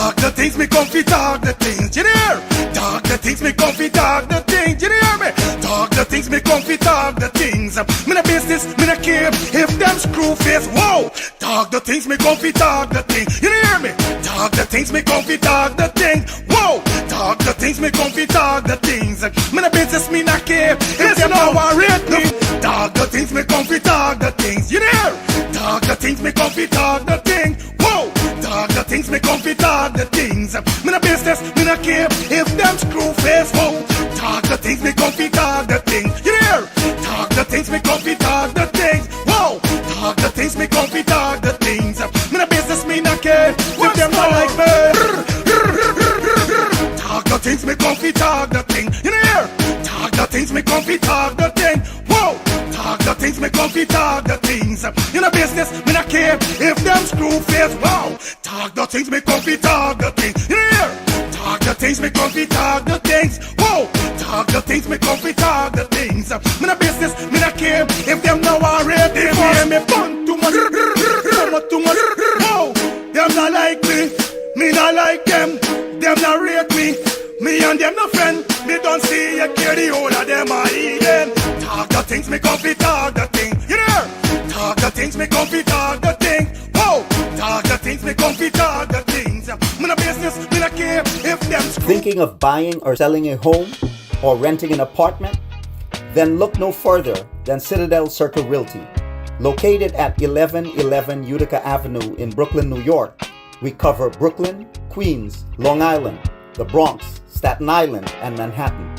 Talk the things, me comfy talk the things, you hear? Talk the things, me comfy talk the things, you hear me? Talk the things, me comfy talk the things. Me no business, me no care if them screw face, whoa. Talk the things, me comfy talk the things, you hear me? Talk the things, me comfy talk the things, whoa. Talk the things, me comfy talk the things. Me no business, me no care if them no worried me. Talk the things, me comfy talk the things, you hear? Talk the things, me comfy talk the things, whoa. Talk the things, me comfy talk the things. Me no business, me no care if them screw face, whoa. Talk the things, me comfy talk the things, you hear? Talk the things, me comfy talk the things, whoa. Talk the things, me comfy talk the things. Me no business, me no care if them not like me. Talk the things, me comfy talk the thing, you hear? Talk the things, me comfy talk the thing, whoa. Talk the things, me comfy talk the things. You know business, me not care if them screw face, wow. Talk the things, me comfy talk the things, you hear? Talk the things, me comfy talk the things, whoa. Talk the things, me comfy talk the things. Me not business, me not care if them now already hear me fun too much, too much, whoa. Them not like me not like them not rate me. Me and them no friend, me don't see you care the whole of them are even. Talk the things, me comfy talk the thing, you hear? Talk the things, me comfy talk the thing, whoa. Talk the things, me comfy talk the things. Me no business, me no care if them screw. Thinking of buying or selling a home or renting an apartment? Then look no further than Citadel Circle Realty. Located at 1111 Utica Avenue in Brooklyn, New York, we cover Brooklyn, Queens, Long Island, the Bronx, Staten Island, and Manhattan.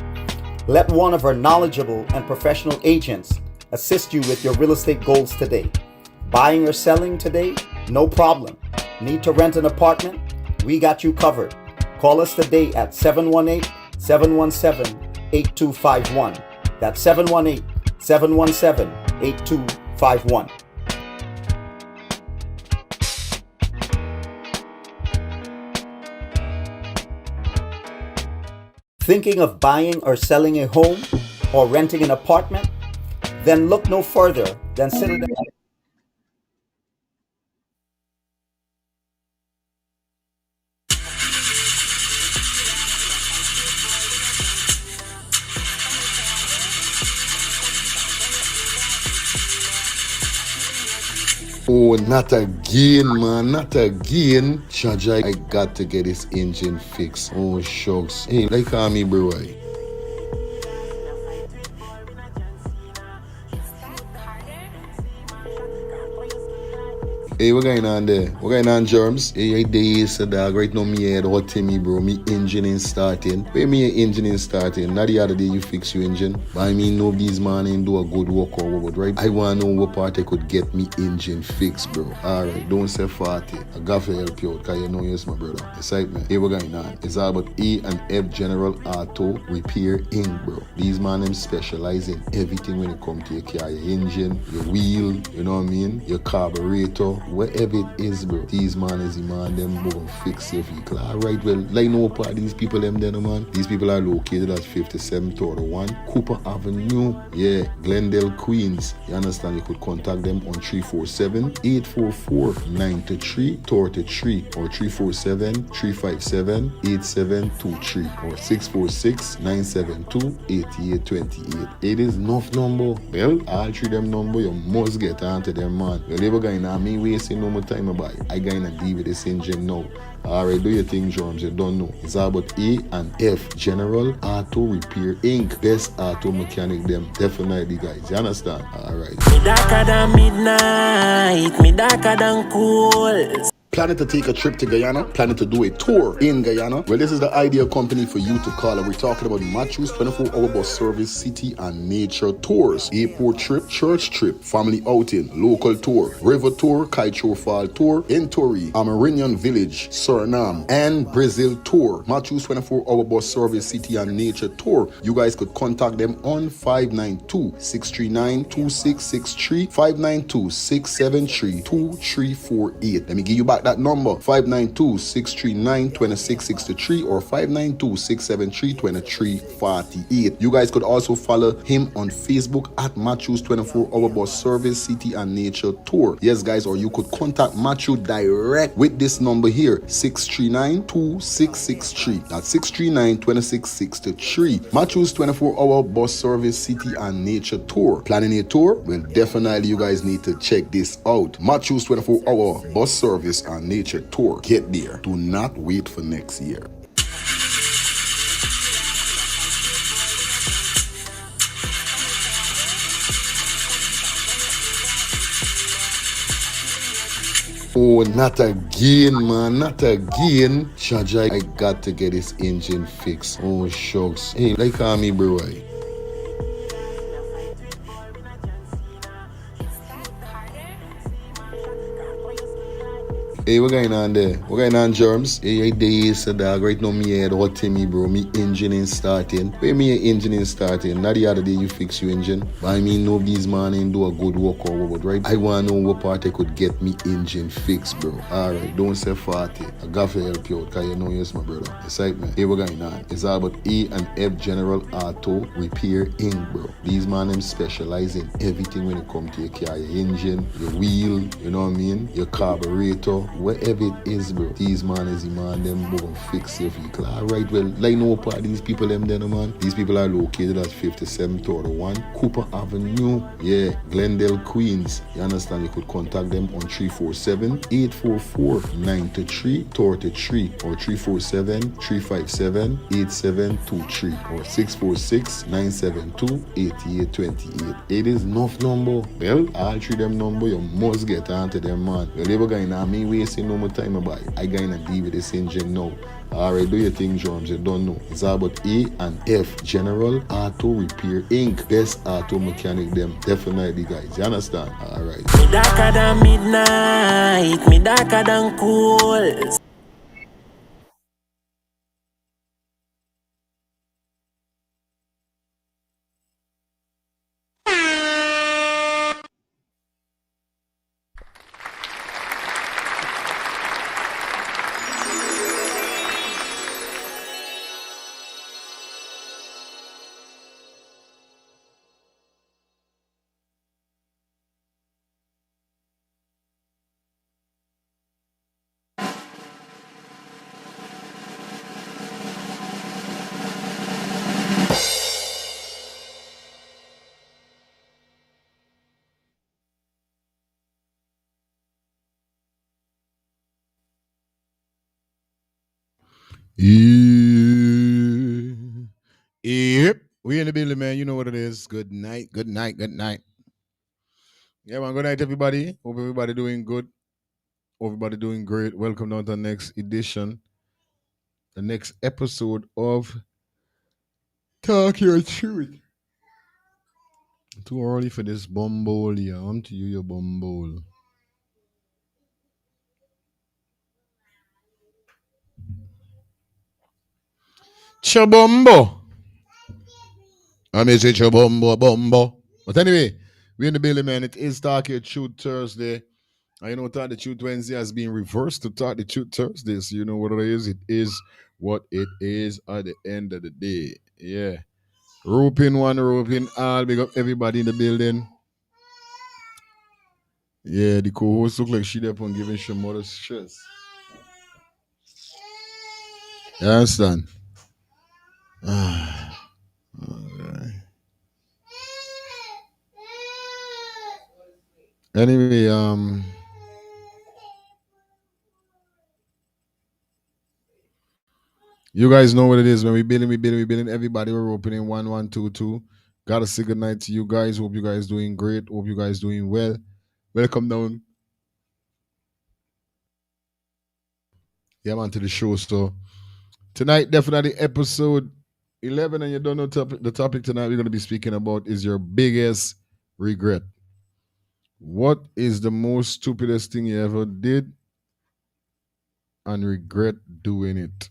Let one of our knowledgeable and professional agents assist you with your real estate goals today. Buying or selling today? No problem. Need to rent an apartment? We got you covered. Call us today at 718-717-8251. That's 718-717-8251. Thinking of buying or selling a home or renting an apartment? Then look no further than Citadel. Oh, not again, man, not again. Jaja, I got to get this engine fixed. Oh, shucks. Hey, like call me, bro. Hey, what going on there? What going on, Germs? Hey, days, dog. Right now, me head hot to me, bro. Me engine ain't starting. Where me engine ain't starting? Not the other day you fix your engine. But I mean, nobody's man ain't do a good work or what, right? I want to know what part I could get me engine fixed, bro. Alright, don't say 40. I got to help you out, because you know you're my brother. Excitement. Hey, what going on? It's all about A&F General Auto Repair Inc., bro. These man, them specialize in everything when it comes to your car, your engine, your wheel, you know what I mean? Your carburetor. Whatever it is, bro, these man is the man, them move fix your vehicle. Alright, well, like no part these people them there, man. These people are located at 5731 Cooper Avenue, yeah, Glendale, Queens. You understand? You could contact them on 347-844-9333 or 347-357-8723 or 646-972-8828. It is enough number. Well, all three them number, you must get onto them, man. You never going to me wasting no more time about it. I gonna deal with this engine now. Alright, do your thing, Drums. You don't know. It's all about A&F General Auto Repair Inc. Best auto mechanic them. Definitely, guys. You understand? Alright. Me darker than midnight. Me darker than cool. Planning to take a trip to Guyana? Planning to do a tour in Guyana? Well, this is the ideal company for you to call. And we're talking about Matthews 24-hour bus service, city and nature tours, airport trip, church trip, family outing, local tour, river tour, Kaicho Fall tour, Entori, Amarinian Village, Suriname, and Brazil tour. Matthews 24-hour bus service, city and nature tour. You guys could contact them on 592-639-2663, 592-673-2348. Let me give you back that number 592-639-2663 or 592-673-2348. You guys could also follow him on Facebook at Matthews 24 Hour Bus Service City and Nature Tour. Yes, guys, or you could contact Matthew direct with this number here, 639-2663. That's 639-2663. Matthews 24 Hour Bus Service City and Nature Tour. Planning a tour? Well, definitely you guys need to check this out. Matthews 24 Hour Bus Service and Nature Tour. Get there. Do not wait for next year. Oh, not again, man. Not again. Chaja, I got to get this engine fixed. Oh, shucks. Hey, like me, bro. Hey, what going on there? What going on, Germs? Hey, days, dog. Right now, me head hot to me, bro. Me engine ain't starting. Where me engine ain't starting? Not the other day you fix your engine. But I mean, nobody's man ain't do a good work or what, right? I want to know what part I could get me engine fixed, bro. Alright, don't say 40. I got to help you out, because you know yes, my brother. Excitement. Hey, what going on? It's all about A and F General Auto Repair Inc., bro. These man, them specialize in everything when it comes to your car. Your engine, your wheel, you know what I mean? Your carburetor. Whatever it is, bro, these man is the man them go fix your vehicle. Alright, well, like no part these people them there, man. These people are located at 5731 Cooper Avenue, yeah, Glendale, Queens. You understand? You could contact them on 347-844-9333 or 347-357-8723 or 646-972-8828. It is enough number. Well, all three them number, you must get onto them, man. Well, they were going on me wasting no more time about it. I gonna deal with this engine now. Alright, do your thing, Germs. You don't know. It's all about A and F General Auto Repair Inc. Best auto mechanic them. Definitely, guys. You understand? Alright. Me darker than midnight, me darker than cool. Yeah. Yep. We in the building, man. You know what it is. Good night. Good night. Good night. Yeah, man. Good night, everybody. Hope everybody doing good. Hope everybody doing great. Welcome down to the next edition, the next episode of Talk Your Truth. Too early for this bumble, yeah. I'm to you, your bumble. Chabombo. I may say chabombo, bombo. But anyway, we in the building, man. It is Talk Your Truth Thursday. I know Talk the Truth Wednesday has been reversed to Talk the Truth Thursday. So you know what it is? It is what it is at the end of the day. Yeah. Roping one, roping all. Big up everybody in the building. Yeah, the co-host look like she up on giving some more stress. You understand? Alright. Anyway, you guys know what it is when we building. Everybody we're opening 1122. Gotta say good night to you guys. Hope you guys doing great. Hope you guys doing well. Welcome down. Yeah, man, to the show. So tonight, definitely episode 11, and you don't know the topic tonight we're going to be speaking about is your biggest regret. What is the most stupidest thing you ever did and regret doing it?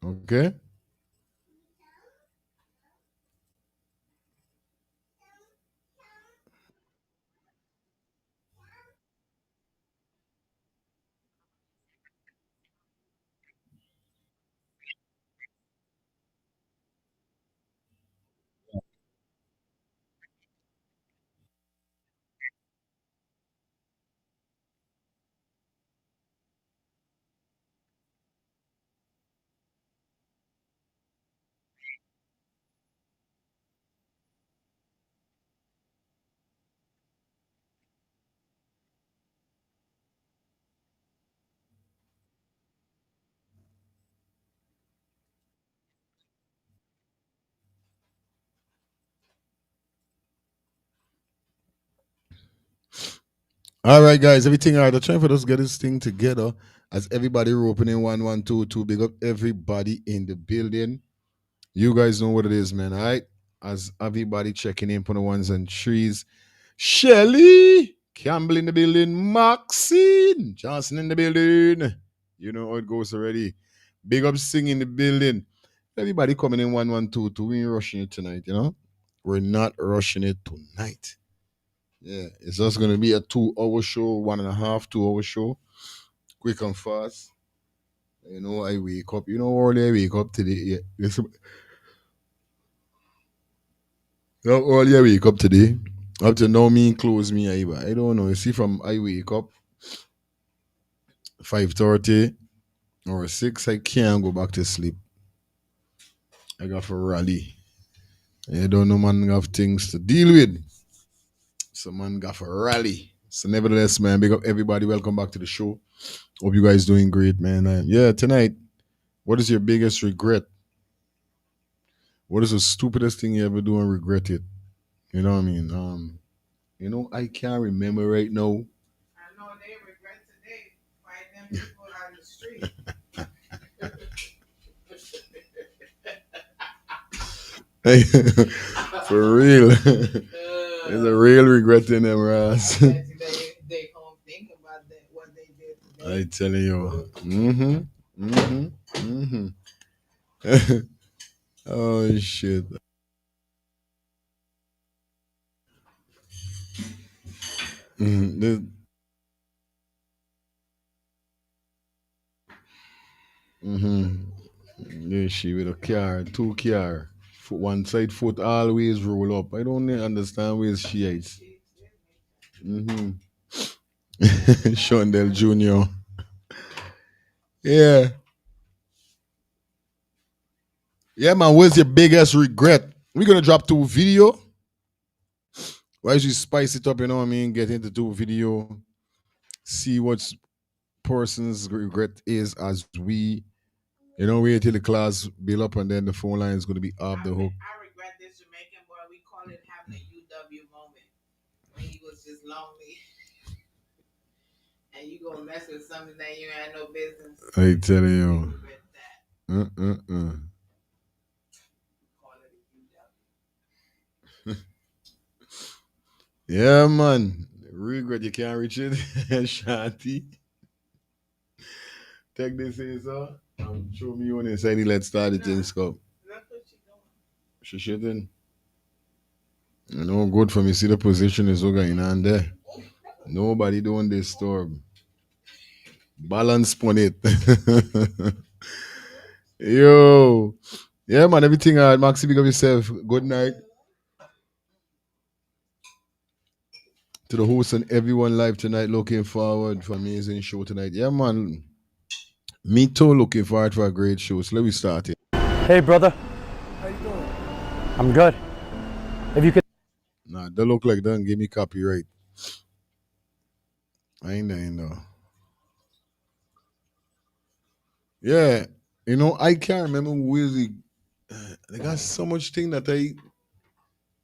Okay? All right, guys, everything all right. I'm trying for us to get this thing together. As everybody we're opening 1122. Big up everybody in the building. You guys know what it is, man. All right. As everybody checking in for the ones and threes. Shelly Campbell in the building. Maxine Johnson in the building. You know how it goes already. Big up Sing in the building. Everybody coming in 1122. We ain't rushing it tonight, you know? We're not rushing it tonight. Yeah, it's just gonna be a 2 hour show, 1.5, 2 hour show. Quick and fast. You know, I wake up. You know, early I wake up today. Yeah, how early I wake up today. Up to now, me close me eye. But I don't know. You see, from I wake up 5:30 or 6, I can't go back to sleep. I got for rally. I don't know, man. Have things to deal with. So man, got for rally. So nevertheless, man, big up everybody. Welcome back to the show. Hope you guys doing great, man. Yeah, tonight. What is your biggest regret? What is the stupidest thing you ever do and regret it? You know what I mean? I can't remember right now. I know they regret today fighting them people on the street. For real. There's a real regret in them, Ross. They home think about that, what they did today. I telling you. Oh shit. Mhm. Yeah, she with a car, 2 car. Foot one side foot always roll up. I don't understand where she is. Mm-hmm. Shondell Jr. Yeah. Yeah, man. Where's your biggest regret? We're gonna drop 2 video. Why don't you spice it up, you know what I mean? Get into 2 video. See what person's regret is as we, wait till the class build up and then the phone line is gonna be off the hook. I regret this Jamaican boy. We call it having a UW moment when he was just lonely. And you gonna mess with something that you had no business. I tell you. Regret that. Call it a UW. Yeah, man. Regret you can't reach it. Shanty. Take this in, sir. Show me on inside. Let's start the thing, Scott. That's what you doing. She shitting. You know, good for me. See the position is going on there. Nobody don't disturb. Balance on it. Yo. Yeah, man. Everything all right. Maxi, big up yourself. Good night. To the host and everyone live tonight. Looking forward for amazing show tonight. Yeah, man. Me too. Looking forward for a great show. So let me start it. Hey, brother. How you doing? I'm good. If you could. Nah, that look like that. Give me copyright. I ain't know. Yeah, I can't remember really. I got so much thing that I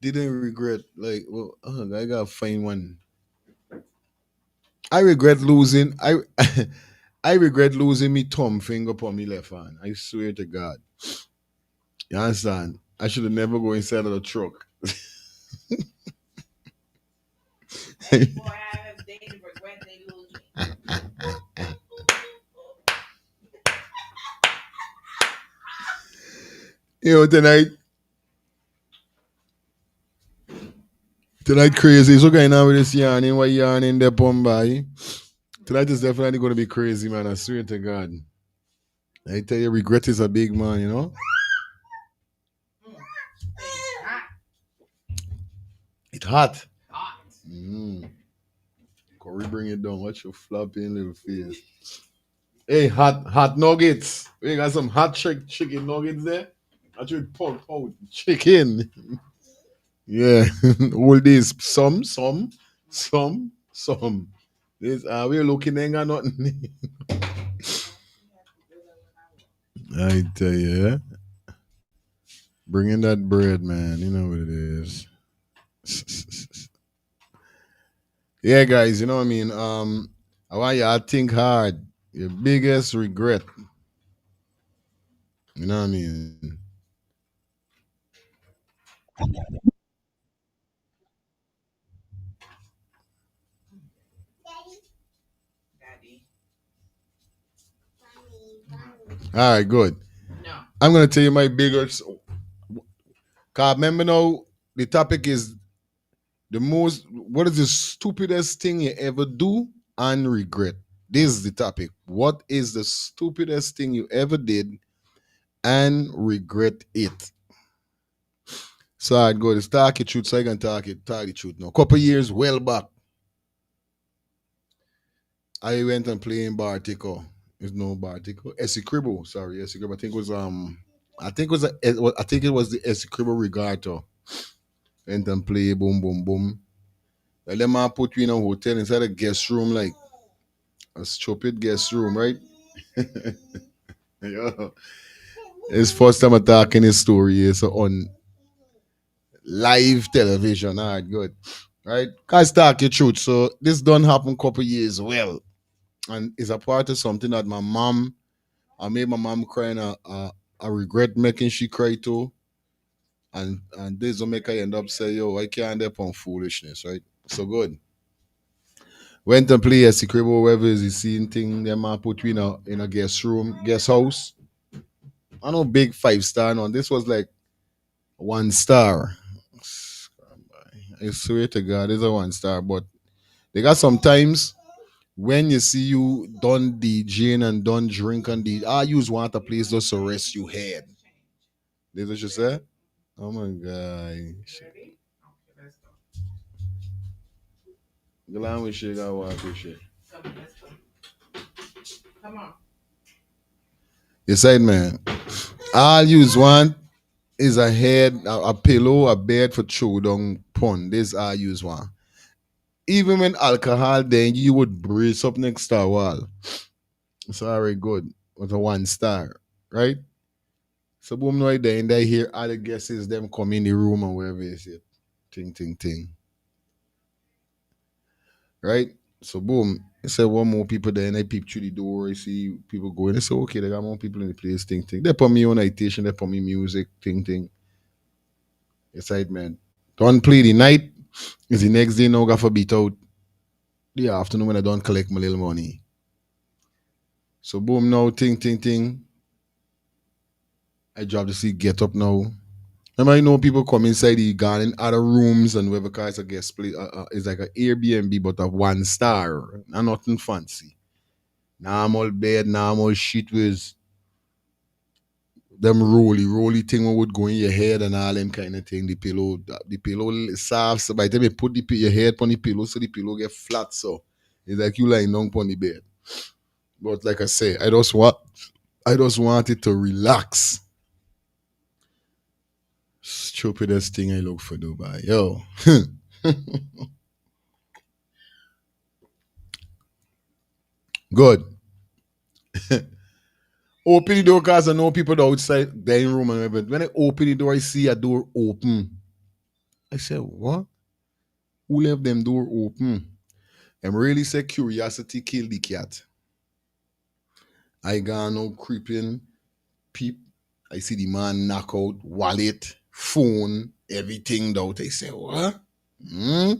didn't regret. Like, well, I gotta find one. I regret losing. I regret losing me thumb finger upon me left hand. I swear to God. You understand? I should have never go inside of the truck. Boy, I have dated regret they losing. Tonight crazy. So going on with this yarning, what yarning the Bombay. Tonight is definitely gonna be crazy, man. I swear to God. I tell you, regret is a big man, It's hot. Hot. Corey, bring it down. Watch your flopping little face. Hey, hot nuggets. We got some hot chicken nuggets there. I should pork out chicken. Yeah, all this. Some. This we're looking ain't got nothing. I tell you, yeah. Bringing that bread, man. You know what it is. Yeah, guys, you know what I mean? I want y'all to think hard. Your biggest regret. You know what I mean? Daddy. All right, good. No. I'm gonna tell you my biggest. Cause remember now, the topic is the most. What is the stupidest thing you ever do and regret? This is the topic. What is the stupidest thing you ever did and regret it? So I'd go to talk it truth, so I can talk the truth now. Couple years well back, I went and played in Bartico. There's no Bartico. Essecribo, sorry, Essecribo. I think it was the Essecribo Regatta. Went and play boom boom boom. And then man put you in a hotel inside a guest room, like a stupid guest room, right? Yo. It's first time I'm talking this story. It's on live television. All right, good. Right? Guys, talk your truth. So this done happen couple years well. And it's a part of something that I made my mom cry and I regret making she cry too. And this will make her end up say, yo, I can't end up on foolishness, right? So good. Went and play a secret wherever is the scene thing, them man put you in a guest room, guest house. I know big 5 star no. This was like 1 star. I swear to God, it's a 1 star. But they got sometimes when you see you done DJing and done drink and I use want a place just to rest your head. This what you said? Oh my god. Ready? Okay, let's go. Glan with shit, I want to shit. Come on, let's go. Come on. You said, man, all you want is a head, a pillow, a bed for throw down pond. This all you want. Even when alcohol, then you would brace up next to a wall. It's already good with a 1 star, right? So boom, right there, and they hear all the guests them come in the room and wherever it's it. Ting, ting, ting. Right? So boom, I said one more people there and I peep through the door, I see people going. I say, okay, they got more people in the place, ting, ting. They put me on meditation, they put me music, ting, ting. Excitement. Don't play the night. Is the next day now got for beat out the afternoon when I don't collect my little money. So boom now, ting, ting, ting. I drop the seat, get up now. Remember, you know, people come inside the garden, other rooms, and whoever cars a guest place. It's like an Airbnb, but a 1 star. And nothing fancy. Normal bed, normal sheet with them rolly thing what would go in your head and all them kind of thing. The pillow soft. So by the time you put your head on the pillow, so the pillow get flat. So it's like you lying down on the bed. But like I say, I just want it to relax. Stupidest thing I look for Dubai. Yo. Good. Open the door because I know people outside dining room and everything. When I open the door, I see a door open. I said, what? Who left them door open? I'm really say curiosity killed the cat. I got no creeping peep. I see the man knock out wallet, phone, everything out. I say, what? Hmm?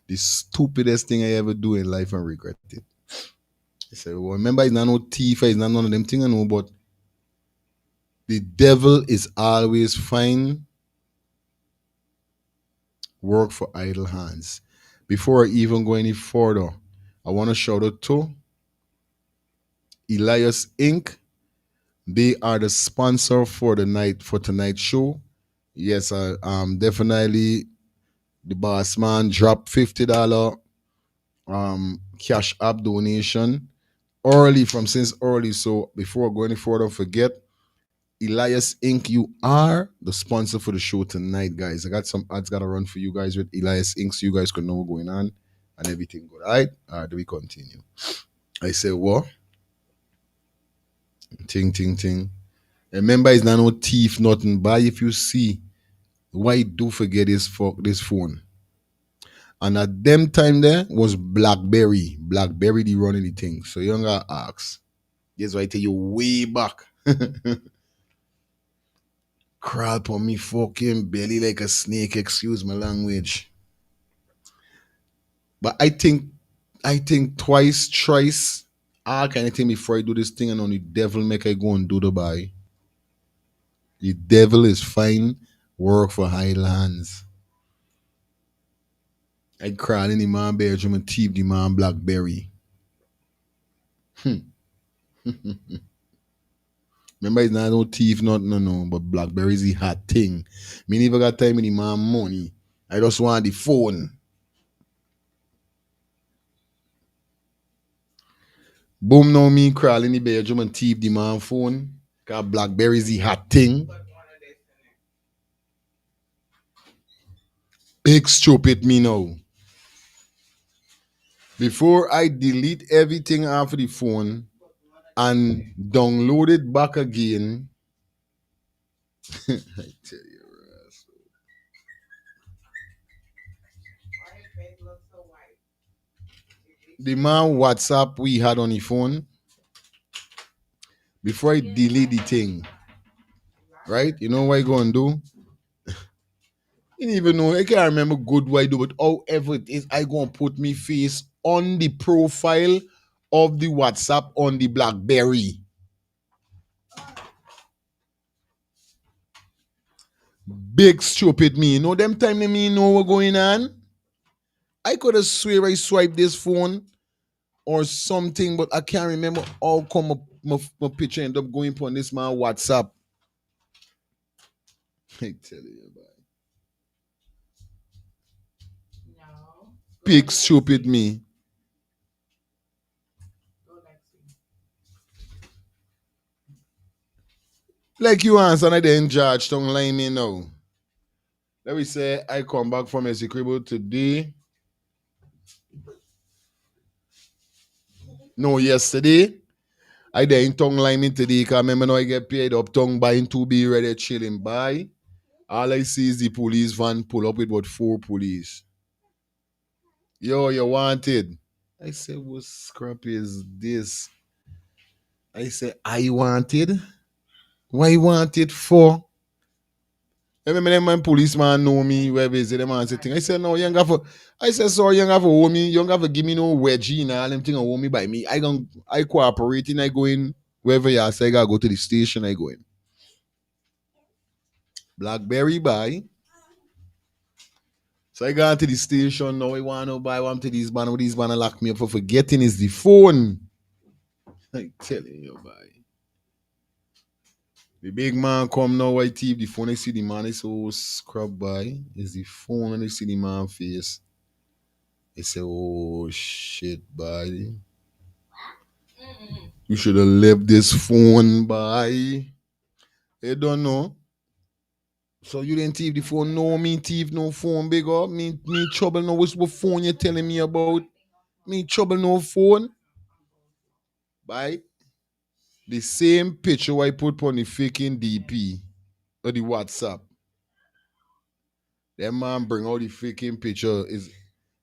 The stupidest thing I ever do in life and regret it. I said, well, remember, he's not no thief, he's not none of them things I know, but the devil is always fine work for idle hands. Before I even go any further, I want to shout out to Elias Inc. They are the sponsor for tonight's show. Yes, definitely the boss man dropped $50 cash app donation early from since early. So before I go any further, don't forget Elias Inc. You are the sponsor for the show tonight, guys. I got some ads gotta run for you guys with Elias Inc. so you guys can know what's going on and everything good. All right, we continue. I say what? Ting ting ting. Remember, it's not no thief, nothing. Buy if you see. Why do forget this phone? And at them time there was Blackberry. Blackberry the running the thing. So you gotta ask. This why I tell you way back. Crawl on me fucking belly like a snake, excuse my language. But I think twice, thrice, all kind of thing before I do this thing and on the devil make I go and do the buy. The devil is fine work for Highlands. I crawl in the man bedroom and thief the man Blackberry. Remember, it's not no thief, not no, but Blackberry is the hot thing. Me never got time in the man money. I just want the phone. Boom, now me crawl in the bedroom and thief the man phone. Cause Blackberry is the hot thing. Big stupid me now. Before I delete everything off the phone and download it back again, I tell you, the man WhatsApp we had on the phone, before I delete the thing, right? You know what I go and do? You didn't even know. I can't remember good what I do, but however it is, I go and put me face on the profile of the WhatsApp on the BlackBerry. Big stupid me. You know them time me know what going on? I could have swear I swiped this phone or something, but I can't remember how come my picture ended up going on this man WhatsApp. I tell you about it. No. Big stupid me. Like you answer, I didn't judge, don't lie me now. Let me say I come back from Essequibo today. No, yesterday. I didn't tongue line me today because I remember now I get paid up tongue buying to be ready chilling by. All I see is the police van pull up with about 4 police. Yo, you wanted? I said, what scrap is this? I said, I wanted? Why wanted for? I remember them man policeman know me, where is it? Them man say thing. I said, no, you ain't got for I said, sorry, you ain't got for owe me, you ain't got for give me no wedgie and all them thing owe me by me. I cooperating, I go in wherever you say I gotta go to the station, I go in. Blackberry buy. So I got to the station now. I want to buy one to these banner. These banner lock me up for forgetting is the phone. I telling you, boy. The big man come now. I thief the phone. I see the man. I say, oh, scrub by. Is the phone and I see the man face. I say, oh shit, boy. You should have left this phone, boy. I don't know. So you didn't thief the phone? No, me thief no phone, big up. Me trouble no. What phone you telling me about? Me trouble no phone. Bye. The same picture I put on the faking DP or the WhatsApp. That man bring out the faking picture. Is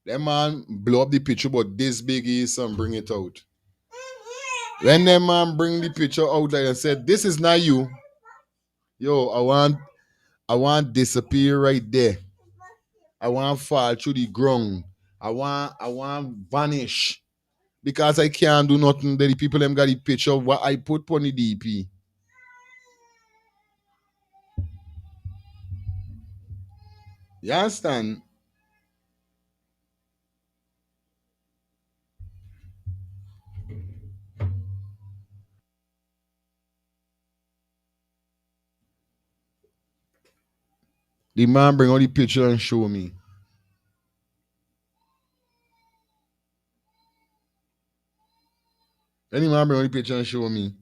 that man blow up the picture but this big is and bring it out. When that man bring the picture out like and said, this is not you. Yo, I want disappear right there. I want fall through the ground. I want vanish. Because I can't do nothing that the people them got the picture of what I put on the DP. You understand? The man bring out the picture and show me. Any man bring out the picture and show me.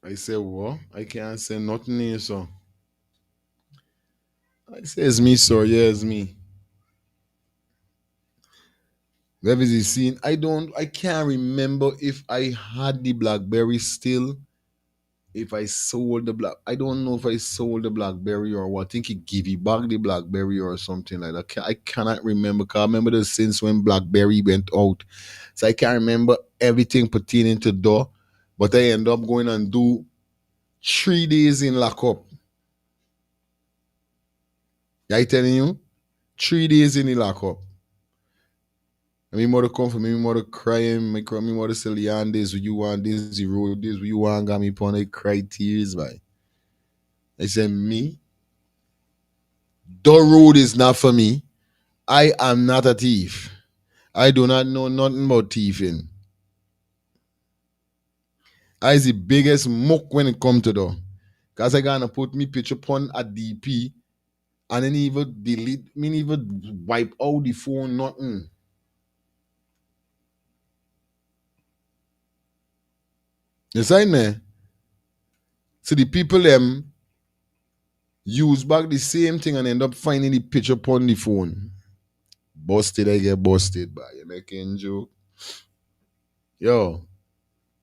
I say, what? I can't say nothing here, so. I say, it's me, sir. Yeah, it's me. Where is he seen? I can't remember if I had the Blackberry still if I sold the black, I don't know if I sold the BlackBerry or what. I think he give you back the BlackBerry or something like that. I cannot remember. Cause I remember this since when BlackBerry went out, so I can't remember everything pertaining to door. But I end up going and do 3 days in lockup. I telling you, 3 days in the lockup. And my mother come for me, my mother crying, my mother say, Leon, this you want, this you road, this you want, got me upon, I cry tears, by. I said, me? The road is not for me. I am not a thief. I do not know nothing about thieving. I is the biggest muck when it come to that. Because I gonna put me picture upon a DP and then even delete, me even wipe out the phone, nothing. You see me? So the people them use back the same thing and end up finding the picture upon the phone. Busted, I get busted, by you making joke. Yo,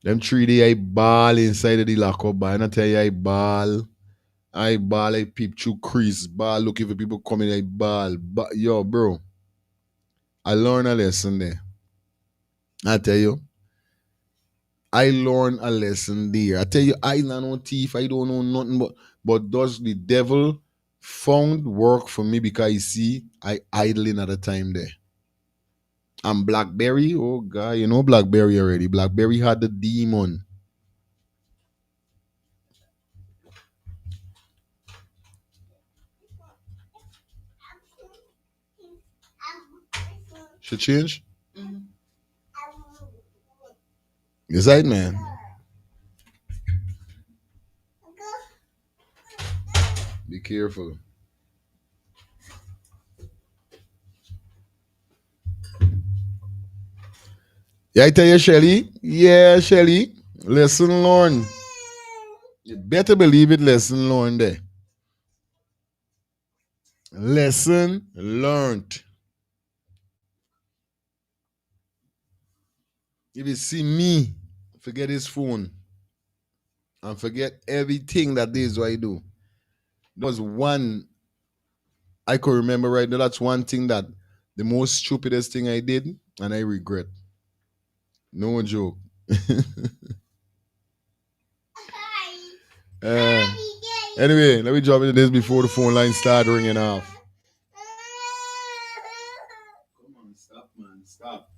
them 3 day I ball inside of the lockup, by and I tell you I ball, I peep through crease, ball looking for people coming, I ball. But yo, bro, I learned a lesson there. I tell you, I learned a lesson there. I tell you, I not no thief, I don't know nothing, but does the devil found work for me because you see, I idling at the time there. And BlackBerry, oh God, you know BlackBerry already. BlackBerry had the demon. Should change? Yes, right, man. Be careful. Yeah, I tell you, Shelly. Yeah, Shelly. Lesson learned. You better believe it, lesson learned there. Lesson learned. If you see me, forget his phone. And forget everything that is what I do. There was one I could remember right now. That's one thing that the most stupidest thing I did, and I regret. No joke. Anyway, let me jump into this before the phone line start ringing off. Come on, stop, man, stop.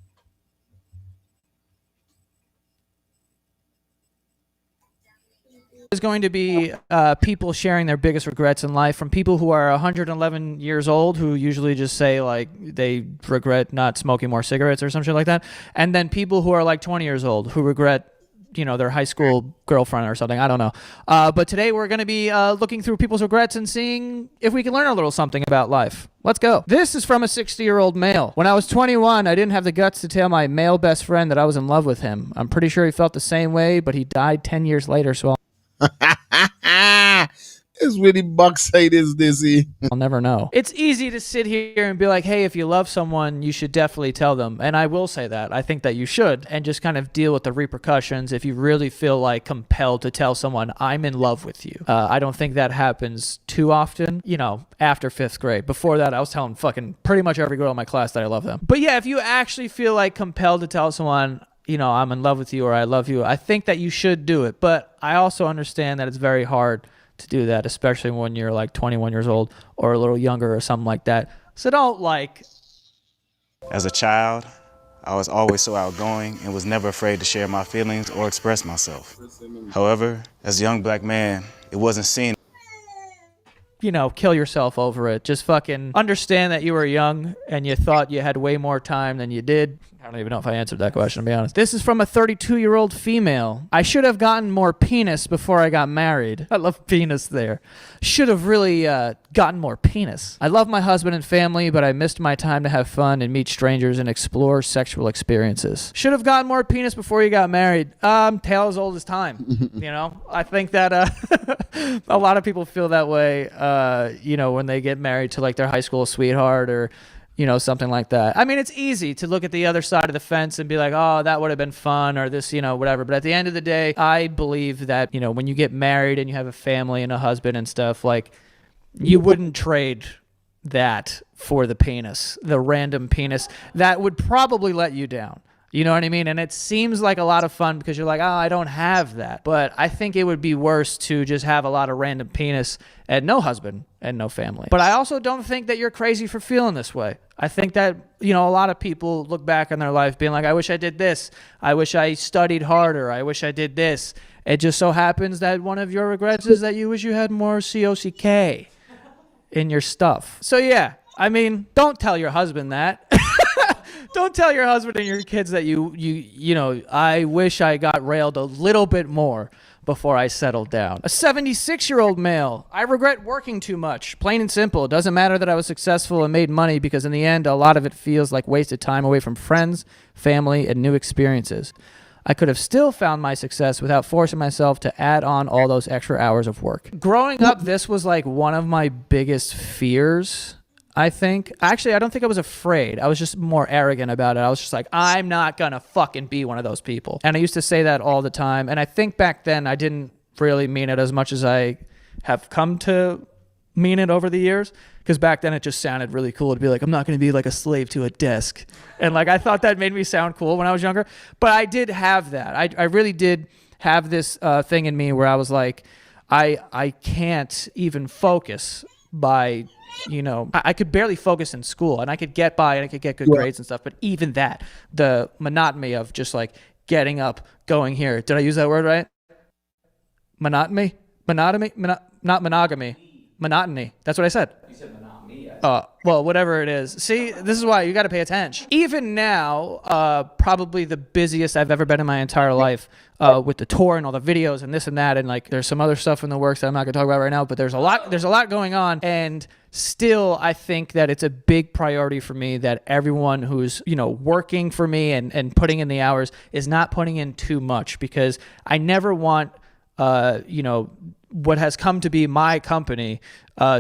Is going to be people sharing their biggest regrets in life from people who are 111 years old, who usually just say like they regret not smoking more cigarettes or some shit like that, and then people who are like 20 years old who regret, you know, their high school girlfriend or something. I don't know. But today we're going to be looking through people's regrets and seeing if we can learn a little something about life. Let's go. This is from a 60-year-old male. When I was 21, I didn't have the guts to tell my male best friend that I was in love with him. I'm pretty sure he felt the same way, but he died 10 years later, so It's where the backside is, Dizzy. I'll never know. It's easy to sit here and be like, hey, if you love someone, you should definitely tell them. And I will say that. I think that you should. And just kind of deal with the repercussions if you really feel like compelled to tell someone, I'm in love with you. I don't think that happens too often, you know, after 5th grade. Before that, I was telling fucking pretty much every girl in my class that I love them. But yeah, if you actually feel like compelled to tell someone, you know, I'm in love with you or I love you, I think that you should do it. But I also understand that it's very hard to do that, especially when you're like 21 years old or a little younger or something like that. So don't like... As a child, I was always so outgoing and was never afraid to share my feelings or express myself. However, as a young black man, it wasn't seen. You know, kill yourself over it. Just fucking understand that you were young and you thought you had way more time than you did. I don't even know if I answered that question, to be honest. This is from a 32-year-old female. I should have gotten more penis before I got married. I love penis there. Should have really gotten more penis. I love my husband and family, but I missed my time to have fun and meet strangers and explore sexual experiences. Should have gotten more penis before you got married. Tale as old as time. You know, I think that a lot of people feel that way, you know, when they get married to like their high school sweetheart or You know, something like that. I mean, it's easy to look at the other side of the fence and be like, oh, that would have been fun or this, you know, whatever. But at the end of the day, I believe that, you know, when you get married and you have a family and a husband and stuff, like, you wouldn't trade that for the penis, the random penis that would probably let you down. You know what I mean? And it seems like a lot of fun because you're like, oh, I don't have that. But I think it would be worse to just have a lot of random penis and no husband and no family. But I also don't think that you're crazy for feeling this way. I think that, you know, a lot of people look back on their life being like, I wish I did this. I wish I studied harder. I wish I did this. It just so happens that one of your regrets is that you wish you had more COCK in your stuff. So yeah, I mean, don't tell your husband that. Don't tell your husband and your kids that you know, I wish I got railed a little bit more before I settled down. A 76-year-old male. I regret working too much. Plain and simple. It doesn't matter that I was successful and made money because in the end, a lot of it feels like wasted time away from friends, family, and new experiences. I could have still found my success without forcing myself to add on all those extra hours of work. Growing up, this was like one of my biggest fears, I think. Actually, I don't think I was afraid. I was just more arrogant about it. I was just like, I'm not gonna fucking be one of those people. And I used to say that all the time. And I think back then I didn't really mean it as much as I have come to mean it over the years. Because back then it just sounded really cool to be like, I'm not gonna be like a slave to a desk. And like, I thought that made me sound cool when I was younger. But I did have that. I really did have this thing in me where I was like, I can't even focus by, you know, I could barely focus in school and I could get by and I could get good grades and stuff. But even that, the monotony of just like getting up, going here. Did I use that word right? Monotony? Not monogamy. Monotony. That's what I said. You said monotony. Well, whatever it is. See, this is why you got to pay attention. Even now, probably the busiest I've ever been in my entire life with the tour and all the videos and this and that. And like, there's some other stuff in the works that I'm not going to talk about right now, but there's a lot going on. And still, I think that it's a big priority for me that everyone who's, you know, working for me and putting in the hours is not putting in too much, because I never want, you know, what has come to be my company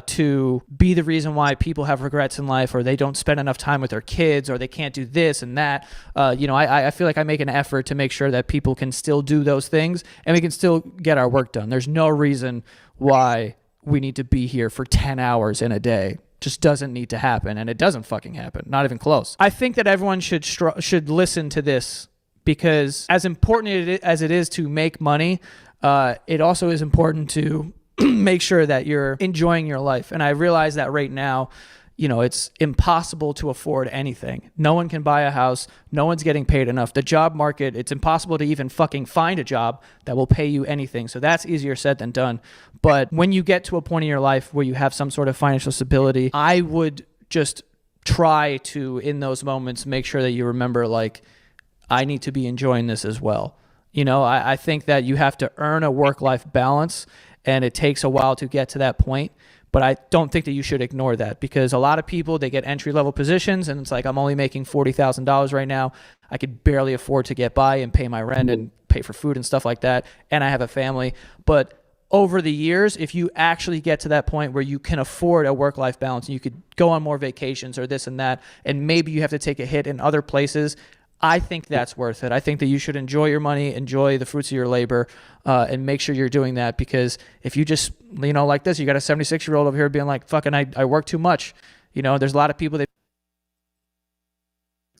to be the reason why people have regrets in life, or they don't spend enough time with their kids, or they can't do this and that. You know, I feel like I make an effort to make sure that people can still do those things and we can still get our work done. There's no reason why we need to be here for 10 hours in a day. Just doesn't need to happen, and it doesn't fucking happen. Not even close. I think that everyone should listen to this, because as important as it is to make money, it also is important to make sure that you're enjoying your life. And I realize that right now, you know, it's impossible to afford anything. No one can buy a house. No one's getting paid enough. The job market, it's impossible to even fucking find a job that will pay you anything. So that's easier said than done. But when you get to a point in your life where you have some sort of financial stability, I would just try to, in those moments, make sure that you remember, like, I need to be enjoying this as well. You know, I think that you have to earn a work-life balance, and it takes a while to get to that point. But I don't think that you should ignore that, because a lot of people, they get entry-level positions, and it's like, I'm only making $40,000 right now. I could barely afford to get by and pay my rent and pay for food and stuff like that, and I have a family. But over the years, if you actually get to that point where you can afford a work-life balance and you could go on more vacations or this and that, and maybe you have to take a hit in other places, I think that's worth it. I think that you should enjoy your money, enjoy the fruits of your labor, and make sure you're doing that. Because if you just, you know, like this, you got a 76-year-old over here being like, fucking, I work too much. You know, there's a lot of people that...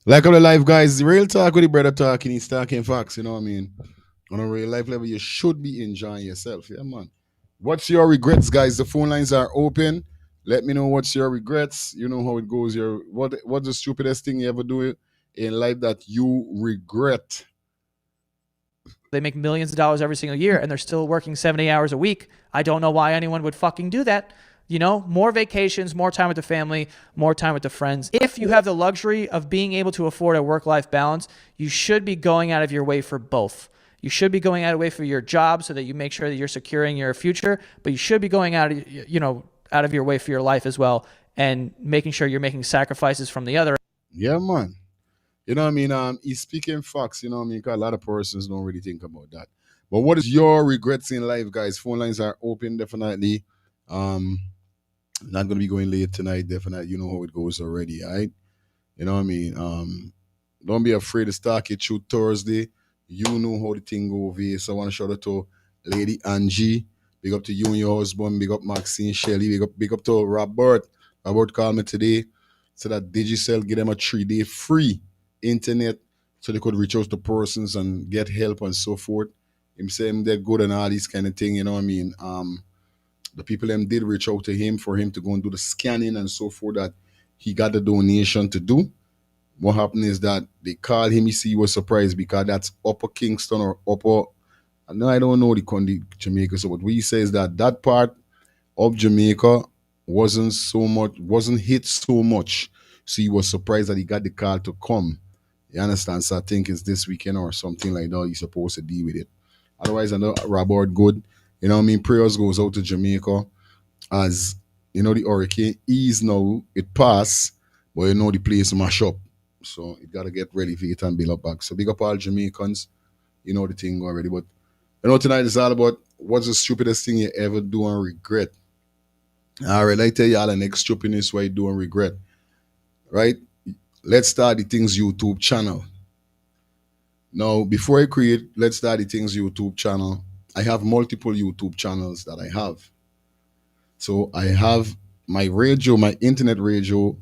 Like on the live, guys, real talk with the brother talking, he's talking facts, you know what I mean? On a real life level, you should be enjoying yourself. Yeah, man. What's your regrets, guys? The phone lines are open. Let me know what's your regrets. You know how it goes. What's the stupidest thing you ever do in life that you regret? They make millions of dollars every single year and they're still working 70 hours a week. I don't know why anyone would fucking do that. You know, more vacations, more time with the family, more time with the friends. If you have the luxury of being able to afford a work-life balance, you should be going out of your way for both. You should be going out of your way for your job so that you make sure that you're securing your future, but you should be going out of your way for your life as well, and making sure you're making sacrifices from the other. Yeah, man. You know what I mean? He's speaking facts, you know what I mean? Because a lot of persons don't really think about that. But what is your regrets in life, guys? Phone lines are open, definitely. Not going to be going late tonight, definitely. You know how it goes already, all right? You know what I mean? Don't be afraid to start it through Thursday. You know how the thing go over here. So I want to shout out to Lady Angie. Big up to you and your husband. Big up Maxine Shelley. Big up to Robert. Robert called me today. So that Digicel give them a 3-day free internet so they could reach out to persons and get help and so forth. Him saying they're good and all these kind of thing, you know what I mean? The people them did reach out to him for him to go and do the scanning and so forth that he got the donation to do. What happened is that they called him. He was surprised because that's Upper Kingston or Upper. No, I don't know the country Jamaica. So what we say is that that part of Jamaica wasn't hit so much. So he was surprised that he got the call to come. You understand? So I think it's this weekend or something like that. He's supposed to deal with it. Otherwise, I know Robert good. You know what I mean? Prayers goes out to Jamaica as you know the hurricane ease now. It passed, but you know the place mash up. So it gotta get ready for it and build up back. So big up all Jamaicans. You know the thing already. But you know tonight is all about what's the stupidest thing you ever do and regret. Alright, I tell you all the next stupidness what you do and regret. Right? Let's start the things YouTube channel. Now, before I create Let's Start the Things YouTube channel, I have multiple YouTube channels that I have. So I have my radio, my internet radio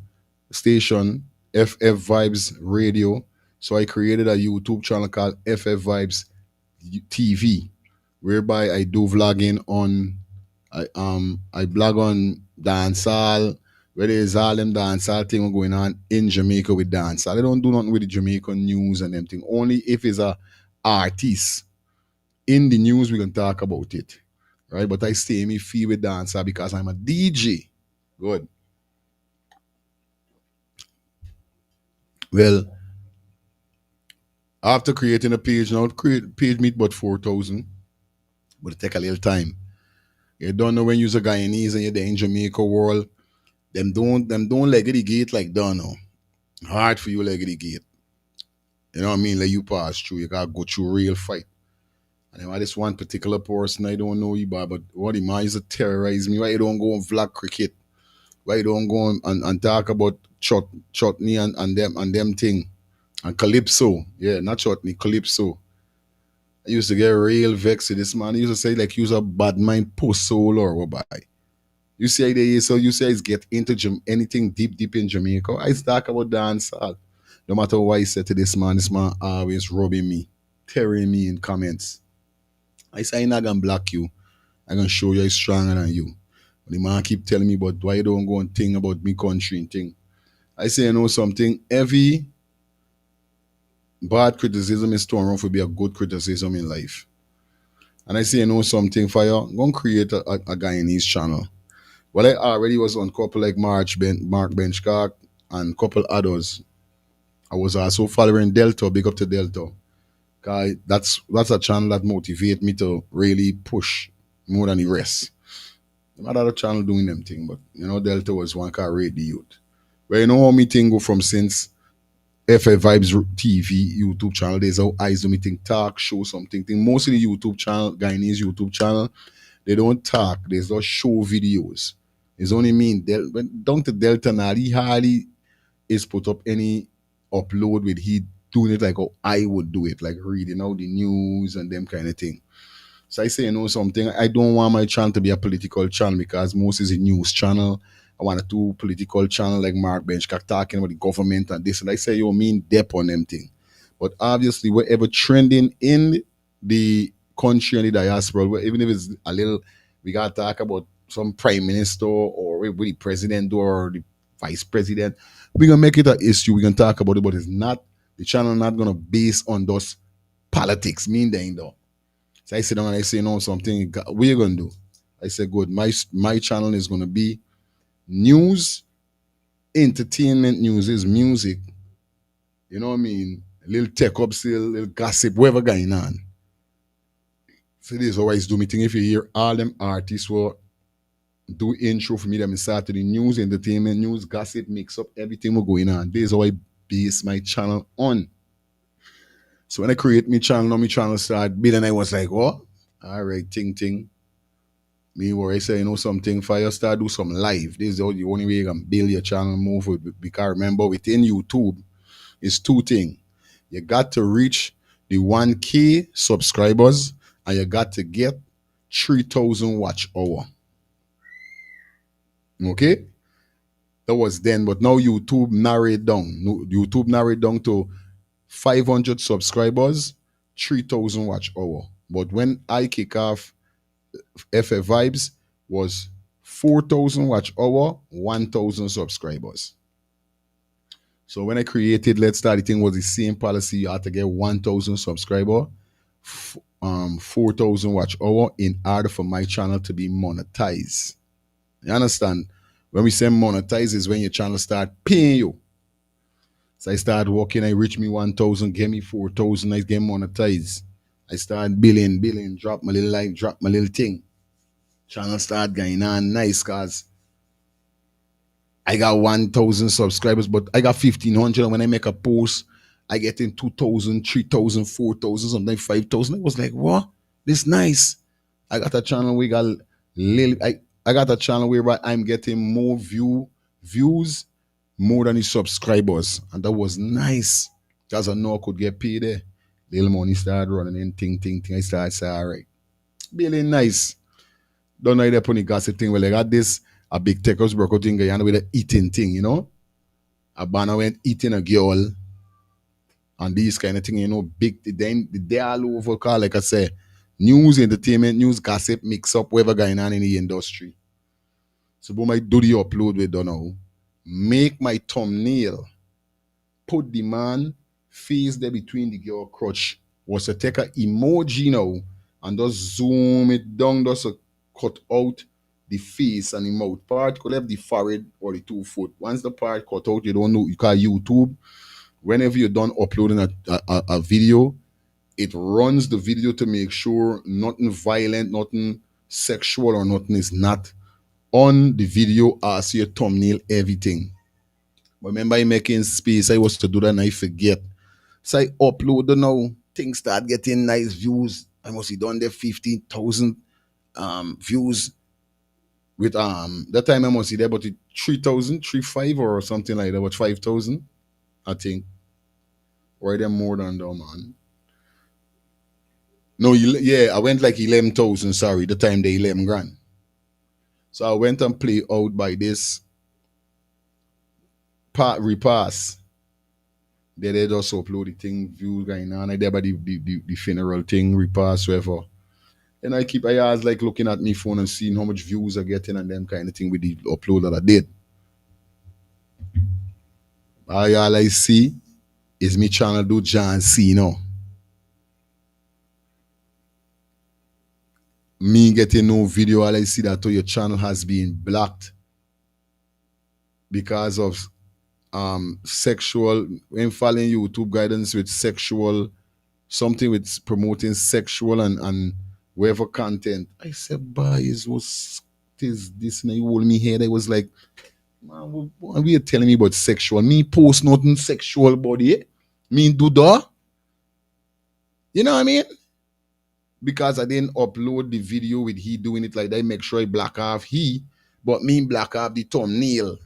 station, FF Vibes Radio. So I created a YouTube channel called FF Vibes TV, whereby I do vlogging on I blog on dancehall, where there's all them dancehall thing going on in Jamaica with dancehall. I don't do nothing with the Jamaican news and them thing. Only if it's a artist in the news we can talk about it. Right? But I stay in me feel with dancehall because I'm a DJ. Good. Well, after creating a page, now create page meet about 4,000, but it take a little time. You don't know when you're a Guyanese and you're there in Jamaica world, them don't leg the gate like that now. Hard for you leg the gate. You know what I mean? Like you pass through, you gotta go through a real fight. And then this one particular person I don't know you by, but what the man used to terrorize me. Why you don't go on vlog cricket? Why you don't go on and talk about chutney and them thing? And Calypso. Yeah, not chutney, Calypso. I used to get real vexed with this man. He used to say like he was a bad mind post soul or what by. You say they so you say it's get into anything deep in Jamaica. I talk about dancehall. No matter what I said to this man always rubbing me, tearing me in comments. I say I'm not gonna block you. I'm gonna show you I'm stronger than you. But the man keep telling me about why you don't go and think about me country and thing. I say you know something, every bad criticism is turned around for be a good criticism in life. And I say you know something for you, I'm gonna create a Guyanese channel. Well, I already was on couple like Mark Benchcock and couple others. I was also following Delta, big up to Delta. Cause that's a channel that motivate me to really push more than the rest. Not other channel doing them thing, but you know Delta was one can rate the youth. But you know how me thing go from since FF Vibes TV YouTube channel. There's how eyes do me think talk show something. Mostly the YouTube channel, Guyanese YouTube channel, they don't talk. They just show videos. It's only mean down to Delta now. He hardly is put up any upload with he doing it like how I would do it, like reading out the news and them kind of thing. So I say, you know something, I don't want my channel to be a political channel because most is a news channel. I want to do political channel like Mark Benchcock talking about the government and this. And I say, you mean depth on them thing. But obviously, whatever trending in the country and the diaspora, even if it's a little, we got to talk about some prime minister or with the president or the vice president. We're going to make it an issue. We're going to talk about it, but it's not, the channel not going to base on those politics. Mean they ain't though. So I sit down and I say, you know something, what you going to do? I said, good, my channel is going to be news, entertainment news is music. You know what I mean? A little tech up still, a little gossip, whatever going on. So this is how I do me thing. If you hear all them artists who do intro for me, them start to the news, entertainment news, gossip, mix up, everything will going on. This is how I base my channel on. So when I create my channel, now my channel start building, I was like, oh, all right, ting. Me where I say, you know something, for you start do some live. This is the only way you can build your channel move with, because remember within YouTube, it's two things. You got to reach the 1K subscribers and you got to get 3,000 watch hour. Okay? That was then, but now YouTube narrowed down. YouTube narrowed down to 500 subscribers, 3,000 watch hour. But when I kick off, FF Vibes was 4,000 watch hour, 1,000 subscribers. So when I created Let's Start, the thing was the same policy. You had to get 1,000 subscriber, 4,000 watch hour in order for my channel to be monetized. You understand? When we say monetize is when your channel start paying you. So I started working, I reach me 1,000, get me 4,000, I get monetized. I start billing, drop my little like, drop my little thing. Channel start going on nice cause I got 1,000 subscribers, but I got 1,500. When I make a post, I get in 2,000, 3,000, 4,000, sometimes 5,000. I was like, what? This nice. I got a channel we got little. I got a channel where I'm getting more views more than the subscribers, and that was nice. Because I know I could get paid there. Little money started running in, ting. I started saying, all right, really nice. Don't know if they put gossip thing. Well, I got this a big Texas broke thing going with the eating thing, you know. A banner went eating a girl and these kind of thing, you know, big they all over call, like I say, news, entertainment, news, gossip, mix up, whatever going on in the industry. So boom, I do the upload with don't know. Make my thumbnail, put the man face there between the girl crotch. Was to take a emoji now and just zoom it down, just to cut out the face and the mouth part. Could have the forehead or the 2 foot. Once the part cut out, you don't know. You call YouTube. Whenever you're done uploading a video, it runs the video to make sure nothing violent, nothing sexual, or nothing is not on the video as your thumbnail, everything. Remember, I making space. I was to do that and I forget. So I upload the now. Things start getting nice views. I must have done there 15,000 views with that time I must see there about 3,000, 3,500 or something like that, about 5,000, I think. Or them more than that, man. No, yeah, I went like 11,000, sorry, the time they 11 grand. So I went and play out by this part repass. They just upload the thing, views going on. I did about the funeral thing, repass, whatever. And I always like looking at my phone and seeing how much views I getting and them kind of thing with the upload that I did. All I see is me channel do John C, you know. Me getting no video, all I see that your channel has been blocked because of sexual, when following YouTube guidance with sexual, something with promoting sexual and whatever content. I said, boys, what's this? And you hold me head. I was like, man, what are you telling me about sexual? Me post nothing sexual body. Eh? Me do that. You know what I mean? Because I didn't upload the video with he doing it like that. I make sure I black off he, but me black off the thumbnail.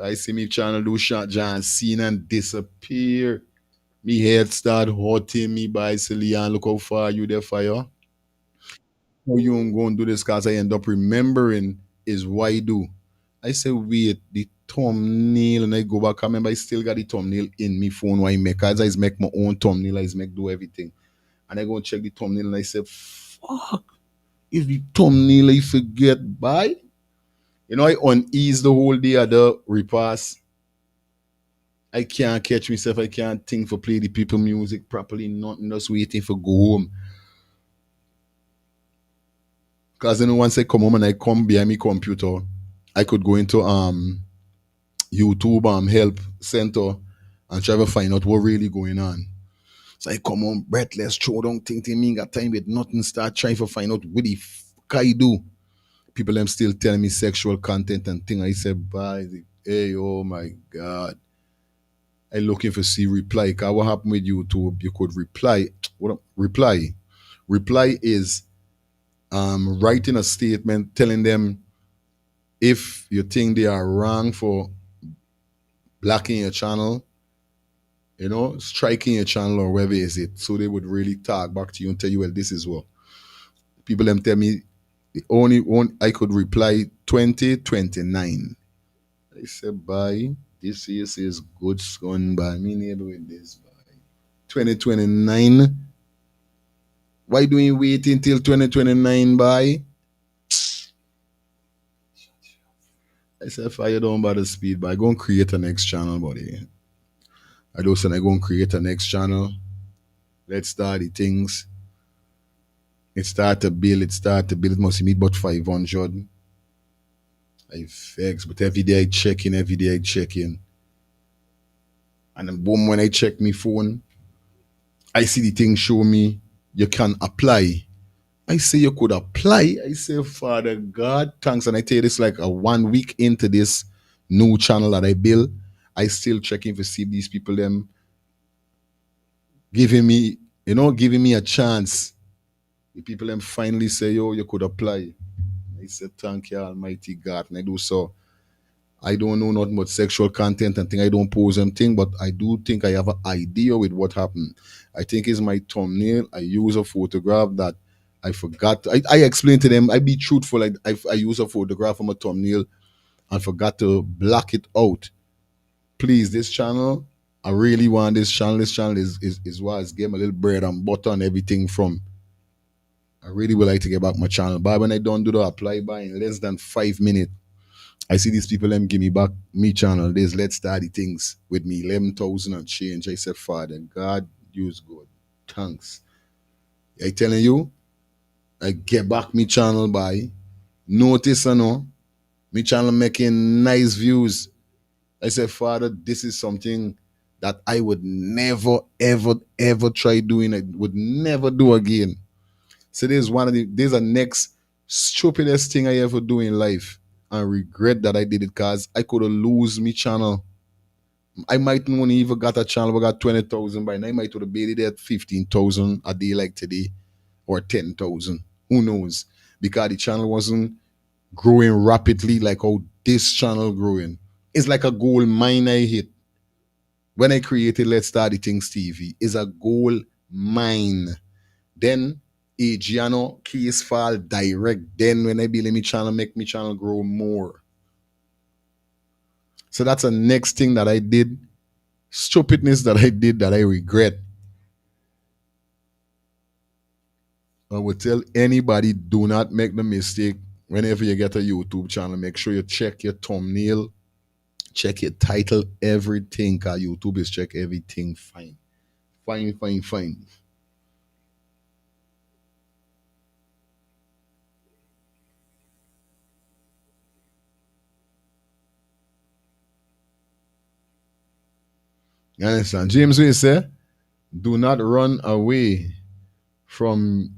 I see me channel do shot John Cena and disappear. Me head start hurting me by Leon. Look how far you there fire. How you ain't going to do this? Cause I end up remembering is why I do. I say wait, the thumbnail, and I go back. I remember I still got the thumbnail in me phone why I make. Cause I make my own thumbnail, I make do everything. And I go and check the thumbnail and I say, fuck, if the thumbnail I forget by. You know, I unease the whole day of the repass. I can't catch myself. I can't think for play the people music properly. Nothing, just waiting for go home. Because then once I come home and I come behind my computer, I could go into YouTube help center and try to find out what really going on. So I come home breathless, throw down thing, me got time with nothing, start trying to find out what the fuck I do. People them still telling me sexual content and thing. I said, bye. Hey, oh my God. I looking for see reply. Cause what happened with YouTube? You could reply. reply is writing a statement telling them if you think they are wrong for blocking your channel, striking your channel or wherever is it. So they would really talk back to you and tell you, well, this is what. People them tell me the only one I could reply 2029. I said, bye. This year says goods gone by. Me never with this by 2029. Why do we wait until 2029 by? I said, fire down by the speed, but I go and create a next channel, buddy. I do say I go and create a next channel. Let's start the things. It start to build. It must meet about 500. I vex, but every day I check in. And then boom, when I check my phone, I see the thing show me you can apply. I say you could apply. I say, Father God, thanks. And I tell you this like a 1 week into this new channel that I built. I still checking to see if these people them giving me a chance. The people them finally say, yo, you could apply. I said, thank you, Almighty God. And I do so. I don't know nothing about sexual content and think I don't pose anything, but I do think I have an idea with what happened. I think it's my thumbnail. I use a photograph that I forgot. I explained to them, I be truthful. I use a photograph from a thumbnail and forgot to block it out. Please, this channel, I really want this channel. This channel is what is getting a little bread and butter and everything from. I really would like to get back my channel. But when I don't do the apply by in less than 5 minutes, I see these people them give me back me channel. There's let's start the things with me 11,000 and change. I said, Father God, use good. Thanks. I telling you, I get back me channel by notice me channel making nice views. I said, Father, this is something that I would never, ever, ever try doing. I would never do again. So there's a next stupidest thing I ever do in life. And regret that I did it because I could have lose me channel. I might not even got a channel, but got 20,000 by now. I might would have made it at 15,000 a day like today or 10,000. Who knows? Because the channel wasn't growing rapidly like how this channel growing. It's like a gold mine I hit. When I created Let's Start the Things TV, it's a gold mine. Then Giano case file direct. Then when I build my channel, make my channel grow more. So that's the next thing that I did. Stupidness that I did that I regret. I would tell anybody, do not make the mistake whenever you get a YouTube channel. Make sure you check your thumbnail, check your title, everything. Because YouTube is check everything fine. Fine. You understand? James will say, do not run away from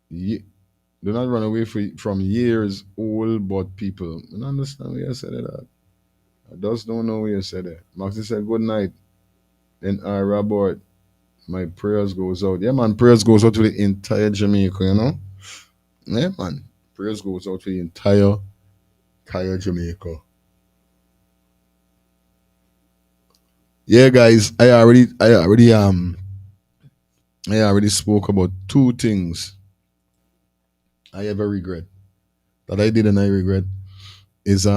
from years old but people. I don't understand where you said that. I just don't know where you said that. Maxie said good night. Then Robert, my prayers goes out. Yeah man, prayers goes out to the entire Jamaica, Yeah man. Prayers goes out to the entire Jamaica. Yeah guys, I already spoke about two things I ever regret that I did and I regret is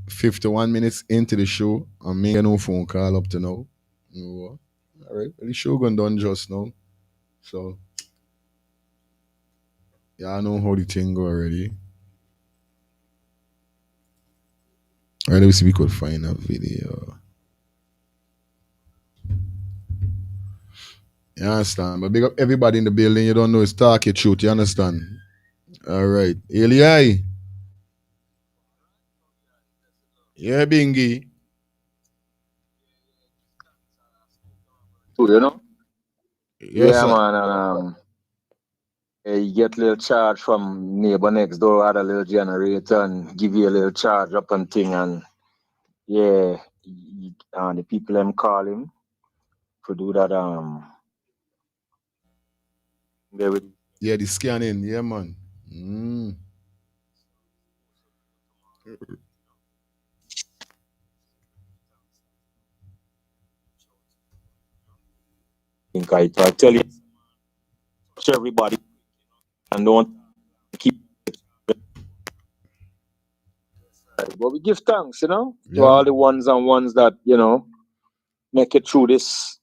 51 minutes into the show. I'm making no phone call up to now. All right, well, the show gone done just now. So yeah, I know how the thing go already. All right, let me see if we could find a video. You understand? But big up everybody in the building. You don't know it's talk your truth. You understand? All right. Eli. Yeah, Bingy. You know? Yes, Yeah, sir. man. You get a little charge from neighbor next door, add a little generator and give you a little charge up and thing. And yeah, the people them call him to do that. Yeah, the scanning. Yeah, man. I tell you, touch everybody and don't keep. But we give thanks, to all the ones that make it through this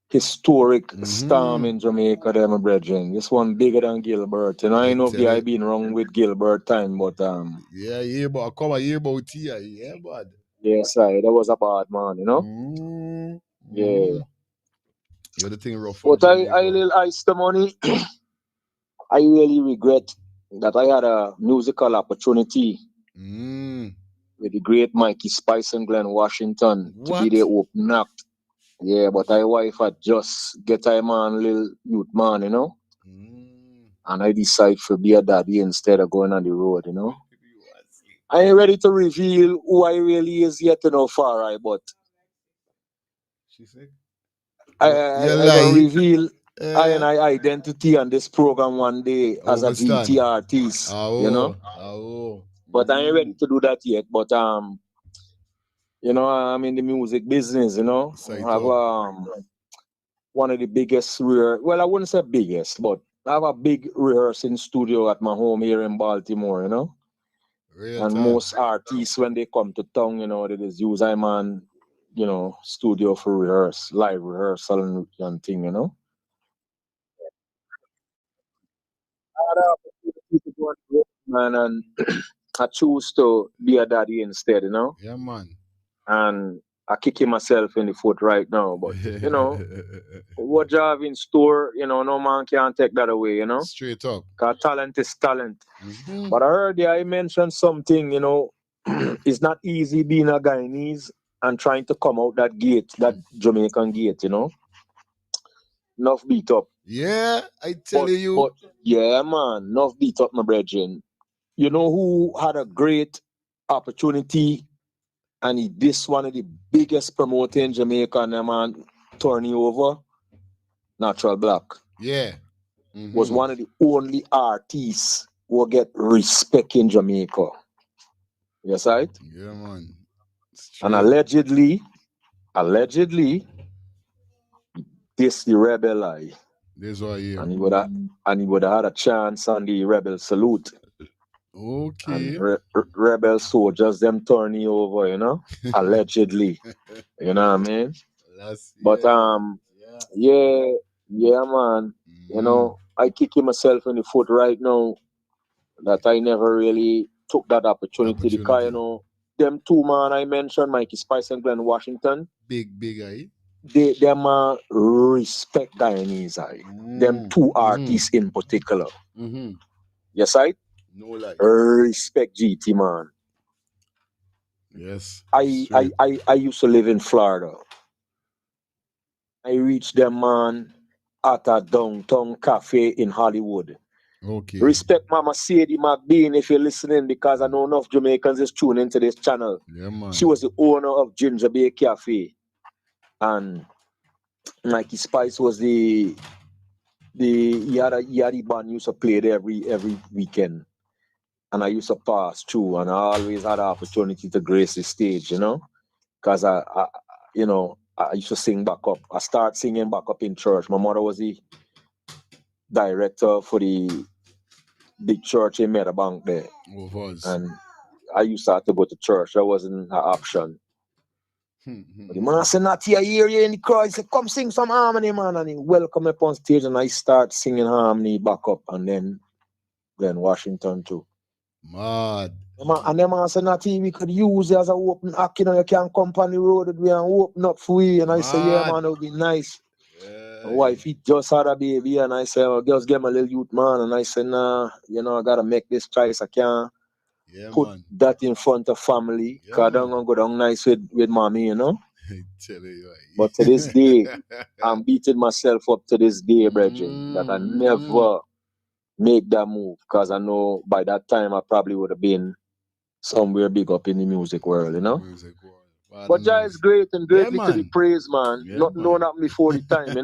historic storm in Jamaica, there, my brethren. This one bigger than Gilbert. I know if I been wrong with Gilbert time, but Yeah, but come on, about here. Yeah, bud. yes, that was a bad man, Yeah. You're the thing rough But I little ice the money. I really regret that I had a musical opportunity with the great Mikey Spice and Glenn Washington to be the open act. Yeah, but I wife had just get a man, little youth man, and I decide to be a daddy instead of going on the road, I ain't ready to reveal who I really is yet, far I, but she said, I gonna reveal I and I identity on this program one day as a VT artist, But I ain't ready to do that yet. But I'm in the music business, I have one of the biggest well, I wouldn't say biggest, but I have a big rehearsing studio at my home here in Baltimore, and most artists when they come to town, they just use I'm on, studio for live rehearsal and thing, I had an opportunity to go on the road, man, and I choose to be a daddy instead, Yeah, man. And I kicking myself in the foot right now, but what you have in store, no man can take that away, Straight up. Because talent is talent. But I heard I mentioned something, it's not easy being a Guyanese and trying to come out that gate, that Jamaican gate, Enough beat up. Yeah, I tell you. But yeah, man, enough beat up, my brethren. You know who had a great opportunity and he this one of the biggest promoter in Jamaica, and man turning over? Natural Black. Yeah. Was one of the only artists who get respect in Jamaica. Yes, right? Yeah, man. And allegedly, this the rebel eye. This why you. And he would have had a chance on the rebel salute. Okay. And rebel soldiers them turning over, allegedly. You know what I mean? But yeah, man. I kicking myself in the foot right now that I never really took that opportunity. Because them two man I mentioned, Mikey Spice and Glenn Washington. Big eye. Them respect Guyanese eye. Them two artists in particular. Yes, I? No lie. Respect GT, man. Yes. I used to live in Florida. I reached them, man, at a downtown cafe in Hollywood. Okay. Respect Mama Sadie McBean if you're listening, because I know enough Jamaicans is tuning into this channel. Yeah, man. She was the owner of Ginger Bay Cafe. And Mikey Spice was he had the band used to play there every weekend. And I used to pass through, and I always had an opportunity to grace the stage, because I used to sing back up. I started singing back up in church. My mother was the director for the big church in Meadowbank there. And I used to have to go to church. That wasn't an option. But the man said, not here, hear you in the crowd. He said, come sing some harmony, man. And he welcomed me up on stage, and I start singing harmony back up, and then Glenn Washington too. Mad. And them man said, not here, we could use it as an open act, you can come on the road with me and open up for you. And I said, yeah, man, it would be nice. My wife, he just had a baby, and I said, well, just get my little youth, man. And I said, nah, I got to make this choice. I can't put that in front of family, because I don't want to go down nice with mommy, I tell you. But to this day, I'm beating myself up to this day, brethren, that I never make that move, because I know by that time I probably would have been somewhere big up in the music world, But Jah is great and greatly to be praised, man. Nothing known happened before the time,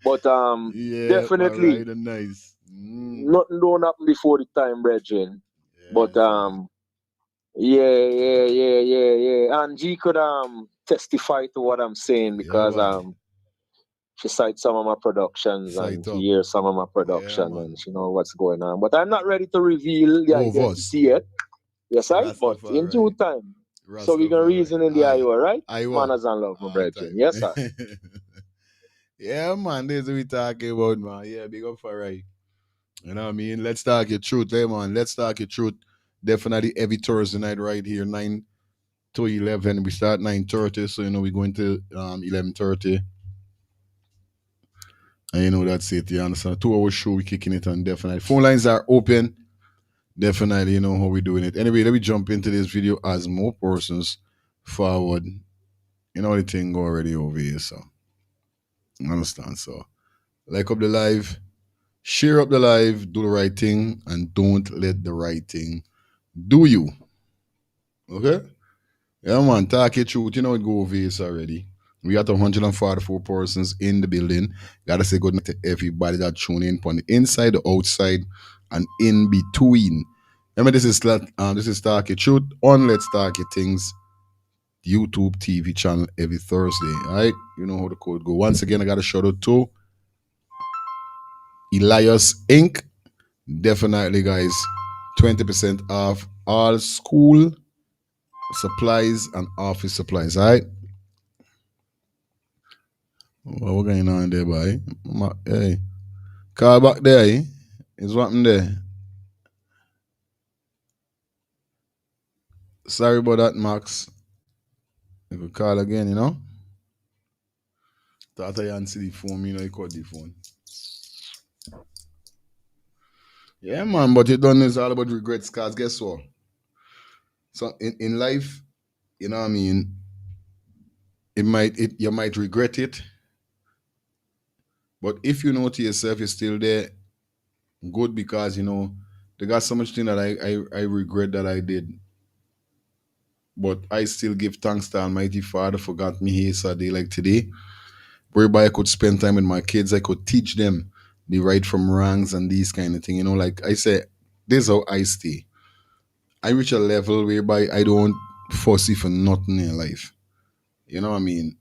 But Yeah, definitely alright, nice. nothing don't happen before the time, brethren. But Yeah. yeah. And G could testify to what I'm saying Yeah, because boy. she cites some of my productions and Sight she up. hears some of my Yeah, production and man. she know what's going on. But I'm not ready to reveal the Both of us. identity yet. Yes, I. But in due Rastafari. time. So we can Rastafari. reason in the Aye. IO, right? Iowa. Manners and love, my All brethren. time. Yes, sir. Yeah, man. This is what we talking about, man. Yeah, big up for right. You know what I mean? Let's talk your truth, hey, man. Let's talk your truth. Definitely every Thursday night right here, 9 to 11. We start 9:30, so, we're going to 11:30. And that's it. You understand? 2 hour show, we kicking it on definitely. Phone lines are open. Definitely, you know how we're doing it. Anyway, let me jump into this video as more persons forward. You know the thing already over here, so you understand. So like up the live, share up the live, do the right thing, and don't let the right thing do you. Okay? Yeah, man, talk your truth. You know it go over here already. We got 144 persons in the building. Gotta say good night to everybody that tune in on the inside, the outside, and in between. Remember, this is Talk Your Truth on Let's Talk Your Things YouTube TV channel every Thursday. All right, you know how the code go. Once again, I got a shout out to Elias Inc. Definitely, guys, 20% off all school supplies and office supplies. All right. What going on there, boy? Hey, call back there. Eh? Is what happened there? Sorry about that, Max. You could call again, Tata you answer the phone, you call the phone. Yeah, man, but it done is all about regrets, cause guess what? So in life, you know what I mean, you might regret it, but if you know to yourself you're still there, good because they got so much thing that I regret that I did. But I still give thanks to Almighty Father for got me here so a day like today, whereby I could spend time with my kids, I could teach them the right from wrongs and these kind of thing. Like I said, this is how I stay. I reach a level whereby I don't fussy for nothing in life. You know what I mean?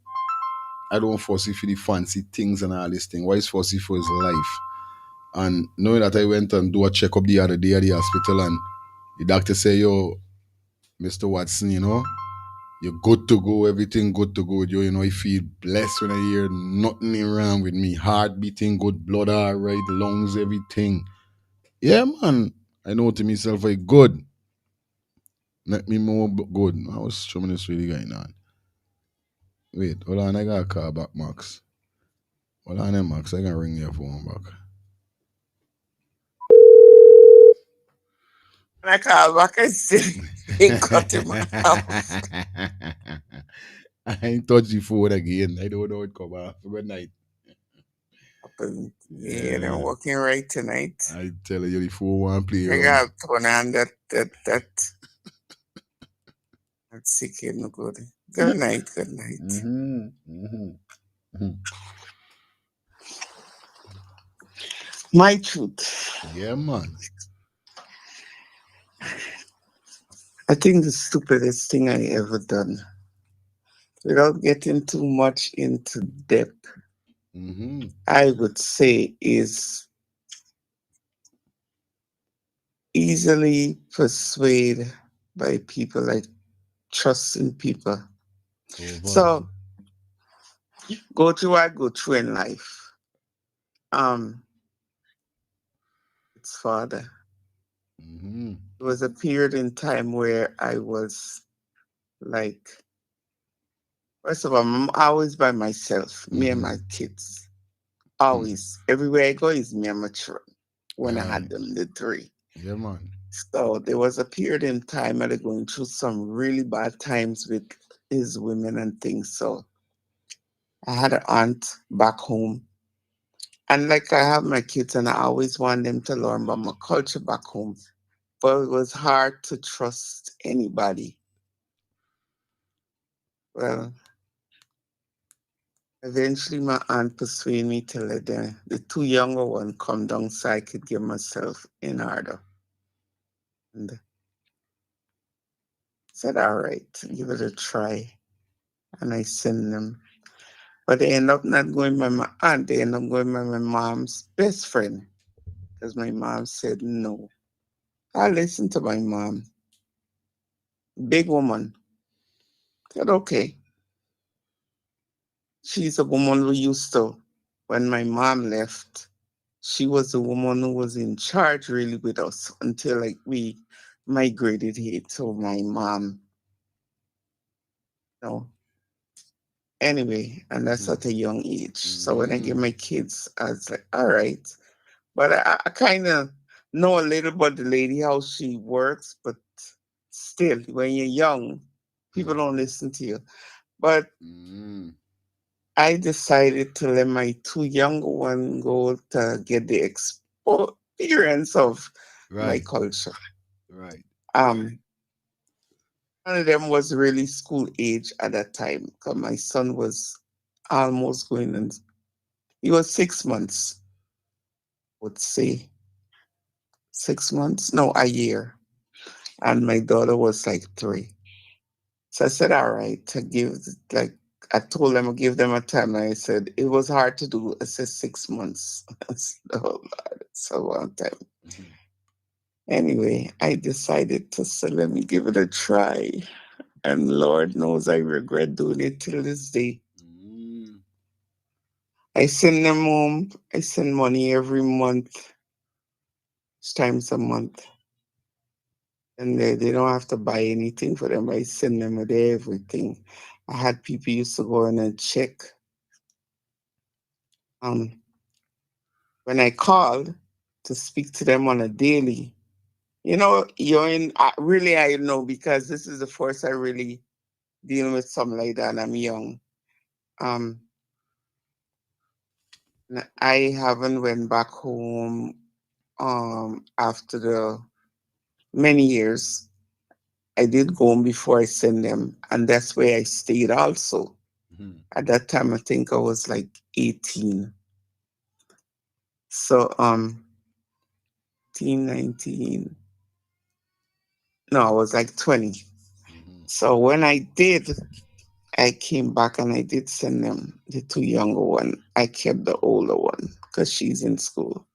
I don't fussy for the fancy things and all this thing. Why is fussy for his life? And knowing that I went and do a checkup the other day at the hospital and the doctor say, yo, Mr. Watson, you're good to go, everything good to go. I feel blessed when I hear nothing wrong with me. Heart beating good, blood all right, lungs, everything. Yeah, man. I know to myself, I good. Make me more good. I was strumming this really going on. Wait, hold on, I got a call back, Max. Hold on, Max, I can ring your phone back. And I call back and still ain't cut him off. I ain't touch the phone again. I don't know it come off. Good night. Yeah, they're working right tonight. I tell you, the phone won't play I around. got turn on that. That's sick, no good. Good night. My truth. Yeah, man. I think the stupidest thing I ever done, without getting too much into depth, I would say is easily persuade by people, like trusting people. So go through what I go through in life. It's father. There was a period in time where I was like, first of all, I'm always by myself, me and my kids. Always. Everywhere I go is me and my children. When I had them, the three. Yeah, man. So there was a period in time I was going through some really bad times with his women and things. So I had an aunt back home. And like I have my kids and I always want them to learn about my culture back home. But it was hard to trust anybody. Well, Eventually, my aunt persuaded me to let the two younger one come down so I could get myself in order. And said, all right, give it a try. And I sent them. But they end up not going by my aunt. They end up going by my mom's best friend. Because my mom said no. I listened to my mom. Big woman. Said, okay. She's a woman who used to, when my mom left, she was the woman who was in charge really with us until like we migrated here to my mom. Anyway, and that's at a young age. So when I get my kids, I was like, all right. But I kind of know a little about the lady, how she works, but still, when you're young, people don't listen to you. But I decided to let my two younger ones go to get the experience of my culture. Right. One of them was really school age at that time because my son was almost going in. He was 6 months, would say. 6 months? No, a year. And my daughter was like 3. So I said, all right, to give, like, I told them, I'll give them a time. And I said, it was hard to do. I said 6 months. I said, oh, Lord, it's a long time. Anyway, I decided to say, let me give it a try. And Lord knows I regret doing it till this day. I send them home. I send money every month. 6 times a month. And they don't have to buy anything for them. I send them everything. I had people used to go in and check. When I called to speak to them on a daily, you're in, really, I know, because this is the first I really dealing with something like that, and I'm young. I haven't went back home after the many years. I did go home before I sent them, and that's where I stayed also. At that time, I think I was like 18. So, 19. No, I was like 20. So when I did, I came back and I did send them the two younger one. I kept the older one because she's in school.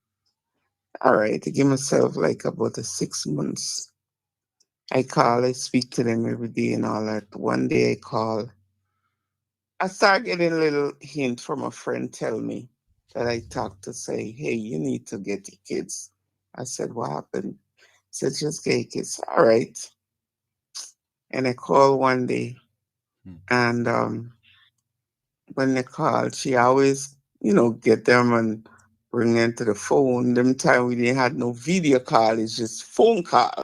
All right, I give myself like about 6 months. I call, I speak to them every day and all that. One day I call. I start getting a little hint from a friend tell me that I talked to say, hey, you need to get your kids. I said, what happened? He said, just get your kids. All right. And I called one day. And when they called, she always, get them and bring them to the phone. Them time we didn't have no video call, it's just phone call.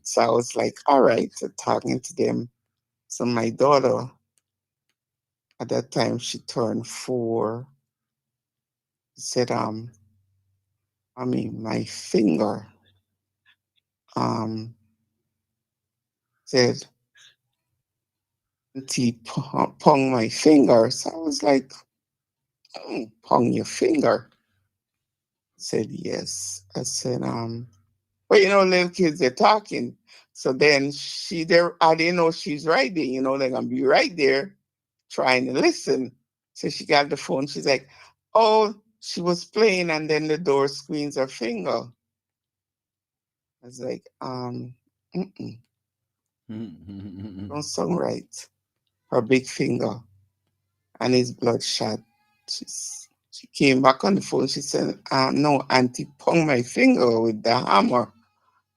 So I was like, all right, so talking to them. So my daughter, at that time, she turned 4. She said, my finger, said, Auntie, pong my finger. So I was like, oh, pong your finger. Said, yes. I said, but little kids, they're talking. So then I didn't know she's right there, they're going to be right there trying to listen. So she got the phone. She's like, oh, she was playing and then the door squeezed her finger. I was like, don't sound right. Her big finger and his bloodshot. She came back on the phone. She said, no, Auntie, pong my finger with the hammer.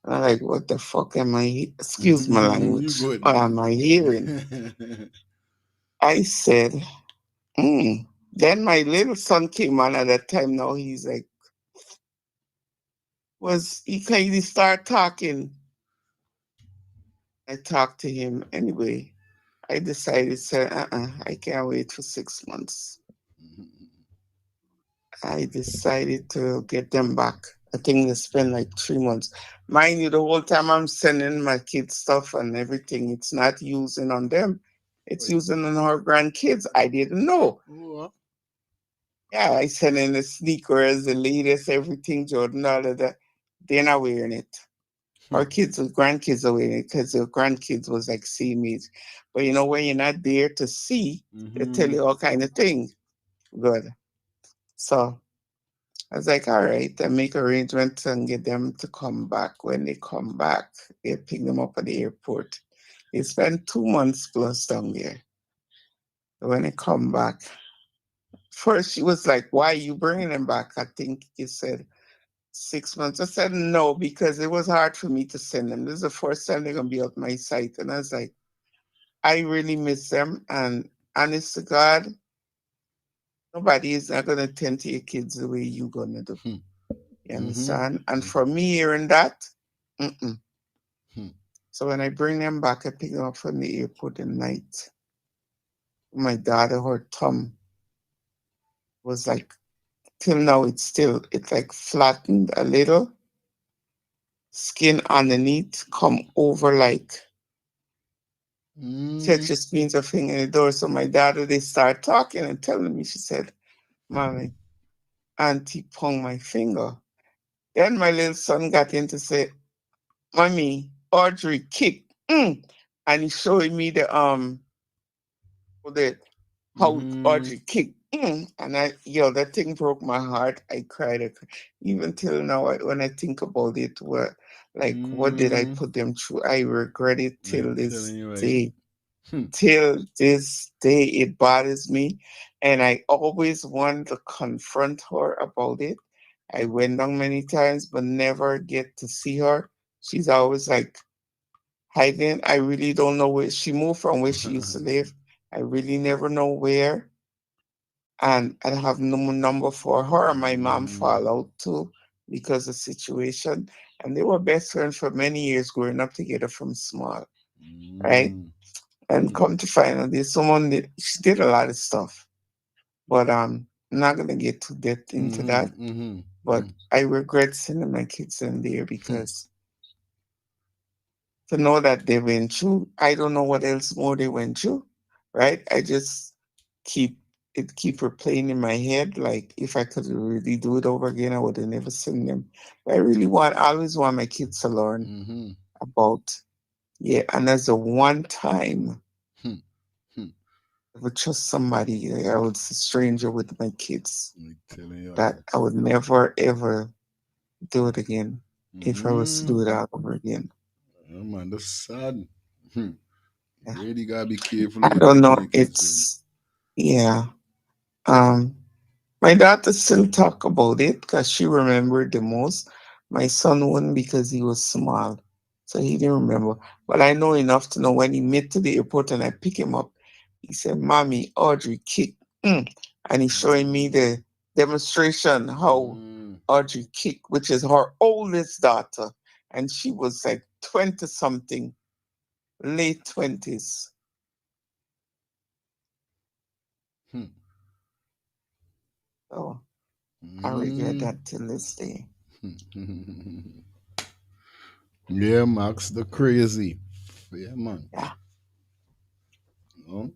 And I'm like, what the fuck am I, excuse my language, what am I hearing? I said, Then my little son came on at that time. Now he's like, he start talking. I talked to him anyway. I decided, say, I can't wait for 6 months. I decided to get them back. I think they spent like 3 months. Mind you, the whole time I'm sending my kids stuff and everything, it's not using on them. It's using on her grandkids. I didn't know. Yeah, I sent in the sneakers, the latest, everything, Jordan, all of that. They're not wearing it. Our kids, or grandkids are wearing it because the grandkids was like same age. But you know, when you're not there to see, they tell you all kind of things. Good. So I was like, all right, I make arrangements and get them to come back. When they come back, they pick them up at the airport. They spend 2 months plus down there. When they come back, first she was like, why are you bringing them back? I think you said 6 months. I said no, because it was hard for me to send them. This is the first time they're going to be out my sight. And I was like, I really miss them. And honest to God, nobody is not going to tend to your kids the way you're going to do. You understand? And for me hearing that, so when I bring them back, I pick them up from the airport at night. My daughter, her thumb was like, till now, it's like flattened a little. Skin underneath come over like, she just means her finger in the door. So my daughter, they start talking and telling me, she said, Mommy, Auntie pong my finger. Then my little son got in to say, Mommy, Audrey kicked. And he's showing me the how Audrey kicked. And that thing broke my heart. I cried. Even till now, when I think about it, what did I put them through? I regret it till this day. Till this day, it bothers me. And I always want to confront her about it. I went down many times, but never get to see her. She's always like hiding. I really don't know where she moved from, where she used to live. I really never know where. And I have no number for her. My mom fall out too because of situation. And they were best friends for many years growing up together from small. Right? And come to find out there's someone that she did a lot of stuff. But I'm not gonna get too deep into that. But I regret sending my kids in there because to know that they went through, I don't know what else more they went through. Right? I just keep replaying in my head. Like if I could really do it over again, I would have never seen them. I always want my kids to learn about, and as a one time I would trust somebody, I was a stranger with my kids. That I would never ever do it again if I was to do it all over again. Oh man, that's sad. You really gotta be careful. I don't know. It's my daughter still talk about it because she remembered the most. My son wouldn't because he was small, so he didn't remember. But I know enough to know when he met to the airport and I pick him up, he said, "Mommy, Audrey kicked," and he's showing me the demonstration how Audrey kicked, which is her oldest daughter, and she was like 20 something, late 20s. So I regret that till this day. Yeah, Max, the crazy. Yeah, man. Yeah. No?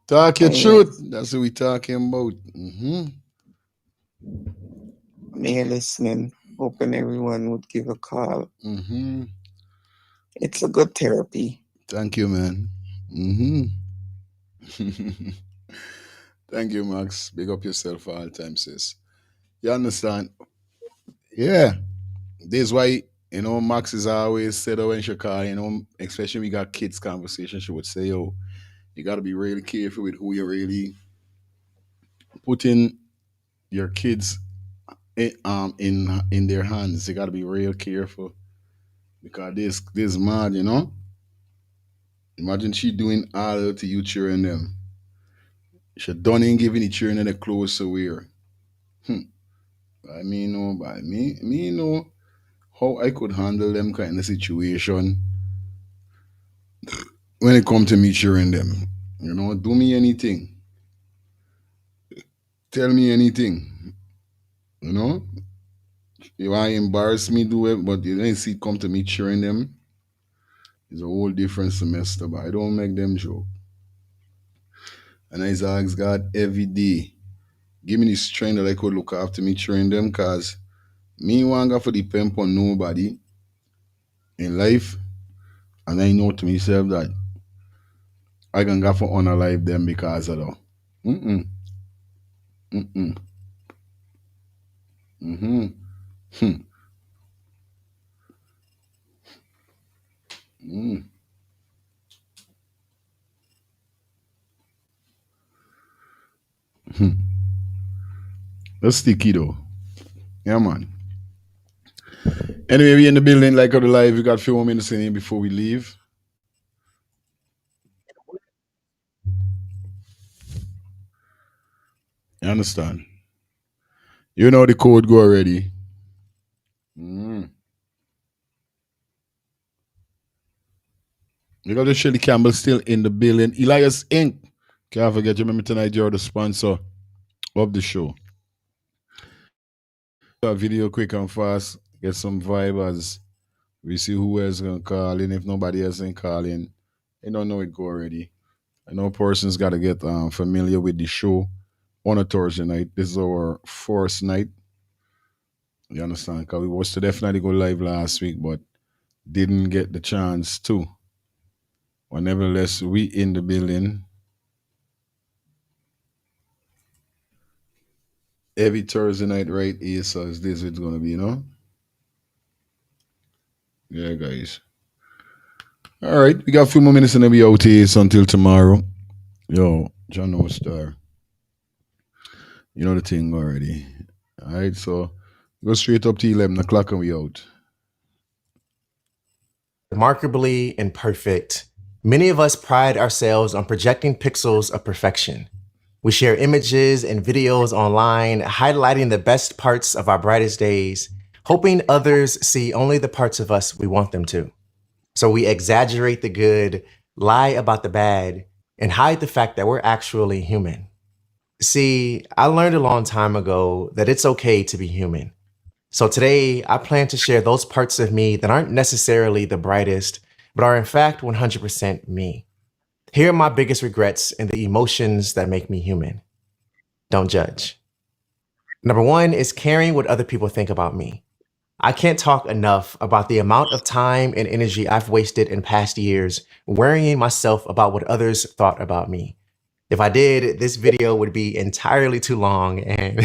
Talk your truth. That's what we talking about. I'm here listening, hoping everyone would give a call. It's a good therapy. Thank you, man. Thank you, Max. Big up yourself all the time, sis. You understand? Yeah. This is why, Max is always said when she call, especially when we got kids conversation, she would say, yo, you gotta be really careful with who you really putting your kids in their hands. You gotta be real careful. Because this mad, Imagine she doing all to you cheering them. She done ain't giving the children the clothes to wear. By me know how I could handle them kind of situation when it come to me cheering them. Do me anything. Tell me anything. You know? If I embarrass me, do it, but you don't see it come to me cheering them. It's a whole different semester, but I don't make them joke. And I ask God every day, give me the strength that I could look after me, train them, cause me want to depend on nobody in life. And I know to myself that I can go for honor life them because of that. Mm-mm. Mm-mm. Mm-hmm. Hmm. Mm. Hmm. That's sticky though. Yeah, man. Anyway, we in the building like other live. We got a few more minutes in here before we leave. You understand? You know the code go already. Mm. You got the Shelly Campbell still in the building. Elias Inc. Can't forget, you remember tonight you're the sponsor of the show. A video quick and fast. Get some vibe as we see who else gonna call in. If nobody else ain't calling, you don't know it go already. I know persons got to get familiar with the show on a Thursday night. This is our first night. You understand? Because we was to definitely go live last week, but didn't get the chance to. But nevertheless, we in the building every Thursday night right here. So this is it's gonna be, you know? Yeah, guys. All right, we got a few more minutes and then we out here. So until tomorrow. Yo, John No Star. You know the thing already. All right, so go straight up to 11 o'clock and we out. Remarkably imperfect, many of us pride ourselves on projecting pixels of perfection. We share images and videos online, highlighting the best parts of our brightest days, hoping others see only the parts of us we want them to. So we exaggerate the good, lie about the bad, and hide the fact that we're actually human. See, I learned a long time ago that it's okay to be human. So today, I plan to share those parts of me that aren't necessarily the brightest, but are in fact 100% me. Here are my biggest regrets and the emotions that make me human. Don't judge. Number one is caring what other people think about me. I can't talk enough about the amount of time and energy I've wasted in past years worrying myself about what others thought about me. If I did, this video would be entirely too long and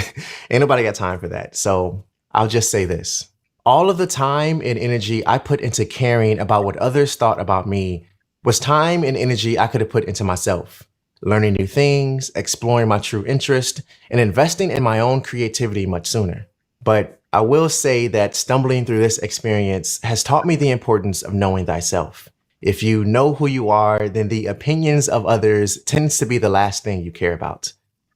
ain't nobody got time for that. So I'll just say this. All of the time and energy I put into caring about what others thought about me was time and energy I could have put into myself, learning new things, exploring my true interest, and investing in my own creativity much sooner. But I will say that stumbling through this experience has taught me the importance of knowing thyself. If you know who you are, then the opinions of others tends to be the last thing you care about.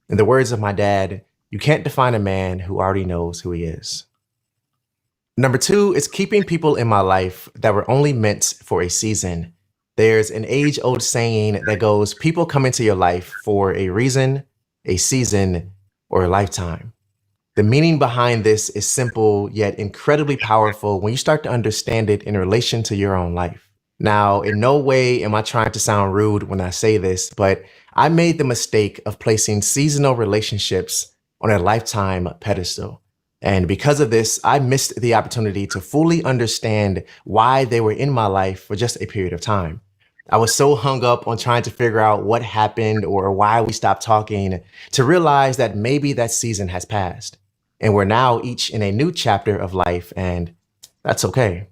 In the words of my dad, you can't define a man who already knows who he is. Number two is keeping people in my life that were only meant for a season. There's an age-old saying that goes, people come into your life for a reason, a season, or a lifetime. The meaning behind this is simple yet incredibly powerful when you start to understand it in relation to your own life. Now, in no way am I trying to sound rude when I say this, but I made the mistake of placing seasonal relationships on a lifetime pedestal. And because of this, I missed the opportunity to fully understand why they were in my life for just a period of time. I was so hung up on trying to figure out what happened or why we stopped talking to realize that maybe that season has passed. And we're now each in a new chapter of life, and that's okay.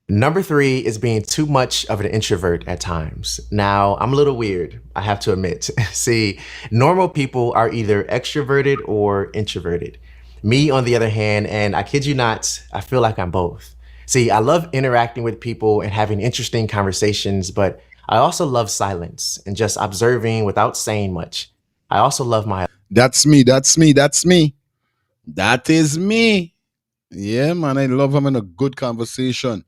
Number three is being too much of an introvert at times. Now, I'm a little weird, I have to admit. See, normal people are either extroverted or introverted. Me, on the other hand, and I kid you not, I feel like I'm both. See, I love interacting with people and having interesting conversations, but I also love silence and just observing without saying much. I also love my... That's me. That is me. Yeah, man, I love having a good conversation.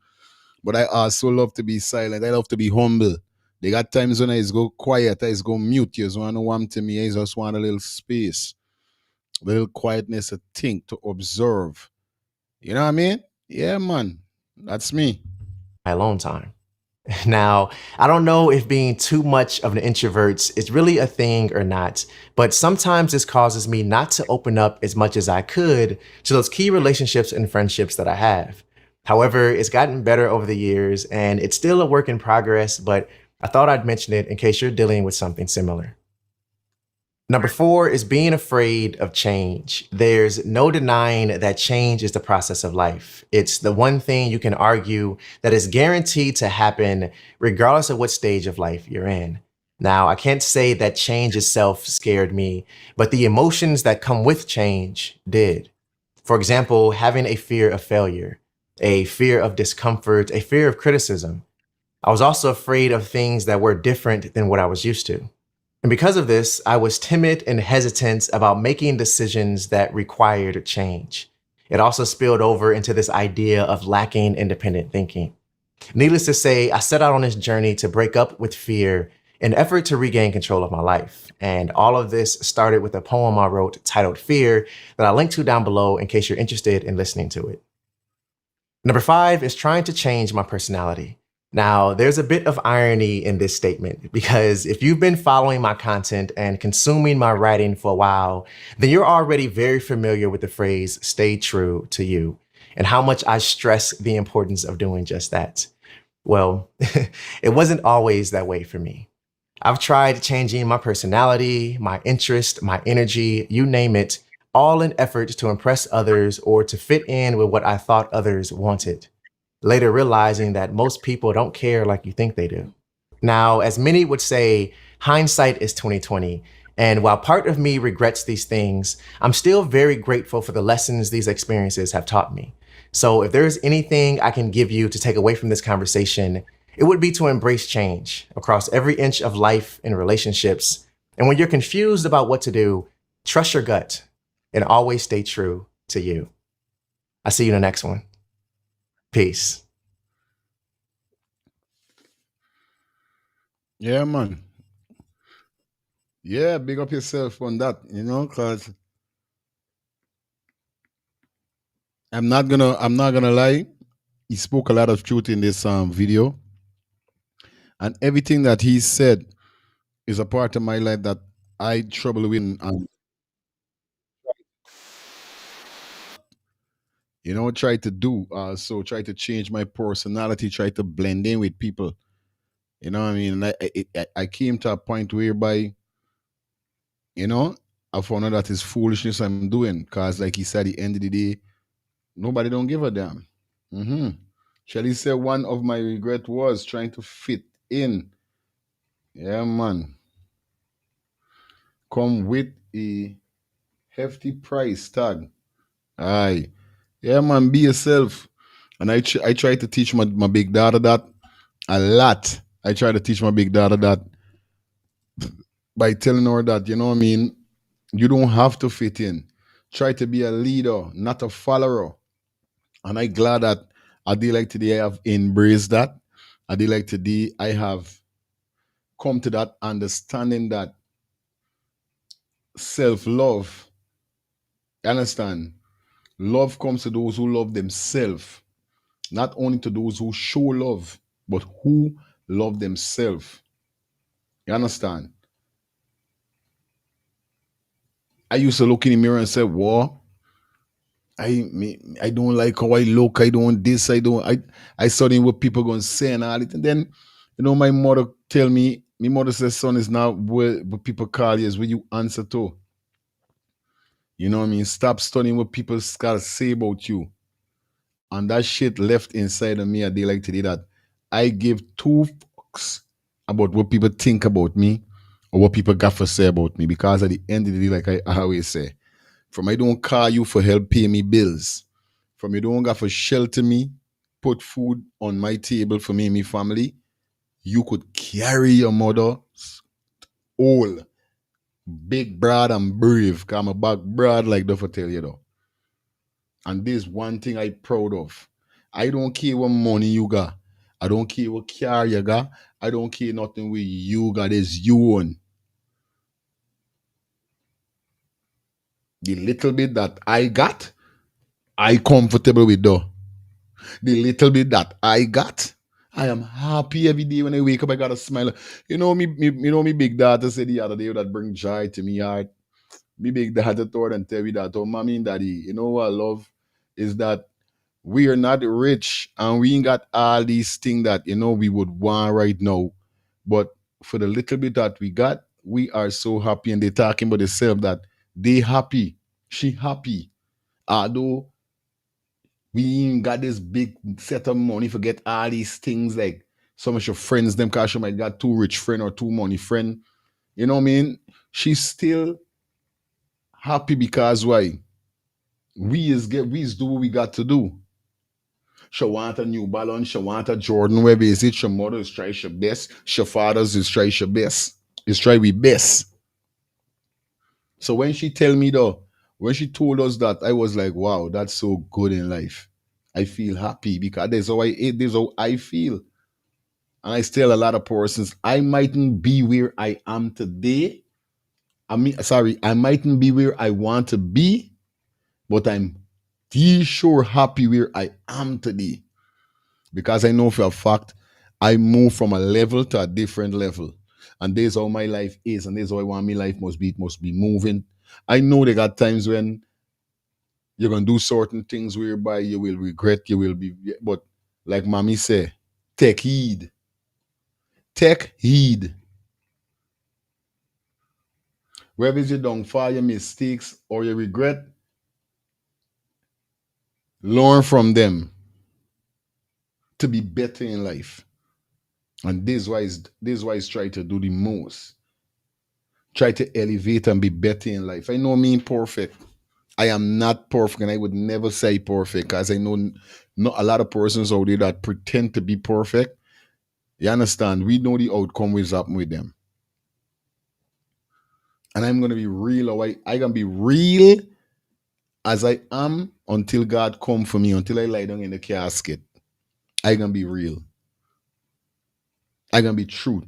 But I also love to be silent. I love to be humble. They got times when I go quiet, I go mute. You just want to warm to me. I just want a little space, a little quietness, a think, to observe. You know what I mean? Yeah, man. That's me. alone time. Now, I don't know if being too much of an introvert is really a thing or not, but sometimes this causes me not to open up as much as I could to those key relationships and friendships that I have. However, it's gotten better over the years and it's still a work in progress, but I thought I'd mention it in case you're dealing with something similar. Number 4 is being afraid of change. There's no denying that change is the process of life. It's the one thing you can argue that is guaranteed to happen regardless of what stage of life you're in. Now, I can't say that change itself scared me, but the emotions that come with change did. For example, having a fear of failure, a fear of discomfort, a fear of criticism. I was also afraid of things that were different than what I was used to. And because of this, I was timid and hesitant about making decisions that required change. It also spilled over into this idea of lacking independent thinking. Needless to say, I set out on this journey to break up with fear in an effort to regain control of my life. And all of this started with a poem I wrote titled Fear that I'll link to down below in case you're interested in listening to it. Number 5 is trying to change my personality. Now, there's a bit of irony in this statement because if you've been following my content and consuming my writing for a while, then you're already very familiar with the phrase, stay true to you, and how much I stress the importance of doing just that. Well, it wasn't always that way for me. I've tried changing my personality, my interest, my energy, you name it, all in effort to impress others or to fit in with what I thought others wanted. Later realizing that most people don't care like you think they do. Now, as many would say, hindsight is 2020. And while part of me regrets these things, I'm still very grateful for the lessons these experiences have taught me. So if there's anything I can give you to take away from this conversation, it would be to embrace change across every inch of life and relationships. And when you're confused about what to do, trust your gut and always stay true to you. I'll see you in the next one. Peace. Yeah, man. Yeah, big up yourself on that, because I'm not gonna lie. He spoke a lot of truth in this video, and everything that he said is a part of my life that I trouble with, and try to do. So try to change my personality, try to blend in with people. You know what I mean? And I came to a point whereby, I found out that it's foolishness I'm doing. Because like he said, at the end of the day, nobody don't give a damn. Shall he say one of my regret was trying to fit in. Yeah, man. Come with a hefty price tag. Aye. Yeah, man, be yourself. And I try to teach my big daughter that a lot. I try to teach my big daughter that by telling her that, you know what I mean, you don't have to fit in. Try to be a leader, not a follower. And I'm glad that I did like today I have embraced that. I did like today I have come to that understanding that self-love, you understand? Love comes to those who love themselves, not only to those who show love, but who love themselves. You understand? I used to look in the mirror and say, "Whoa, I don't like how I look. I don't this. I studying what people gonna say and all it." And then, my mother tell me. My mother says, "Son, is not what people call you. Is what you answer to." You know what I mean? Stop studying what people gotta say about you. And that shit left inside of me a day like today that I give two fucks about what people think about me or what people got to say about me. Because at the end of the day, like I always say, from I don't call you for help pay me bills, from you don't got for shelter me, put food on my table for me and my family, you could carry your mother all big, broad, and brave. Cause I'm a back broad like Duffer tell you though. And this one thing I proud of. I don't care what money you got. I don't care what car you got. I don't care nothing with you got. It's you own. The little bit that I got, I comfortable with though. The little bit that I got, I am happy every day when I wake up. I got a smile. Me big daughter said the other day that bring joy to me heart. Me big daughter told and tell me that, oh, mommy and daddy, you know what I love is that we are not rich and we ain't got all these things that we would want right now. But for the little bit that we got, we are so happy. And they talking about themselves that they happy. She happy. Although we ain't got this big set of money for get all these things like some of your friends, them cause she might got too rich friend or too money friend. You know what I mean? She's still happy because why? We is do what we got to do. She want a New Balance, she want a Jordan, where is it? She mother is try her best, she fathers is try her best. Is try we best. So when she tell me though, when she told us that, I was like, wow, that's so good in life. I feel happy because this how I feel. And I tell a lot of persons, I mightn't be where I am today. I mightn't be where I want to be, but I'm sure happy where I am today. Because I know for a fact, I move from a level to a different level. And this is how my life is. And this is how I want my life must be. It must be moving. I know they got times when you're going to do certain things whereby you will regret, but like mommy say, take heed. Take heed. Whether you don't follow your mistakes or your regret, learn from them to be better in life. And this is why it's try to do the most. Try to elevate and be better in life. I know me ain't perfect. I am not perfect, and I would never say perfect because I know not a lot of persons out there that pretend to be perfect. You understand? We know the outcome will happen with them. And I'm gonna be real. I gonna be real as I am until God come for me, until I lie down in the casket. I gonna be real. I gonna be true.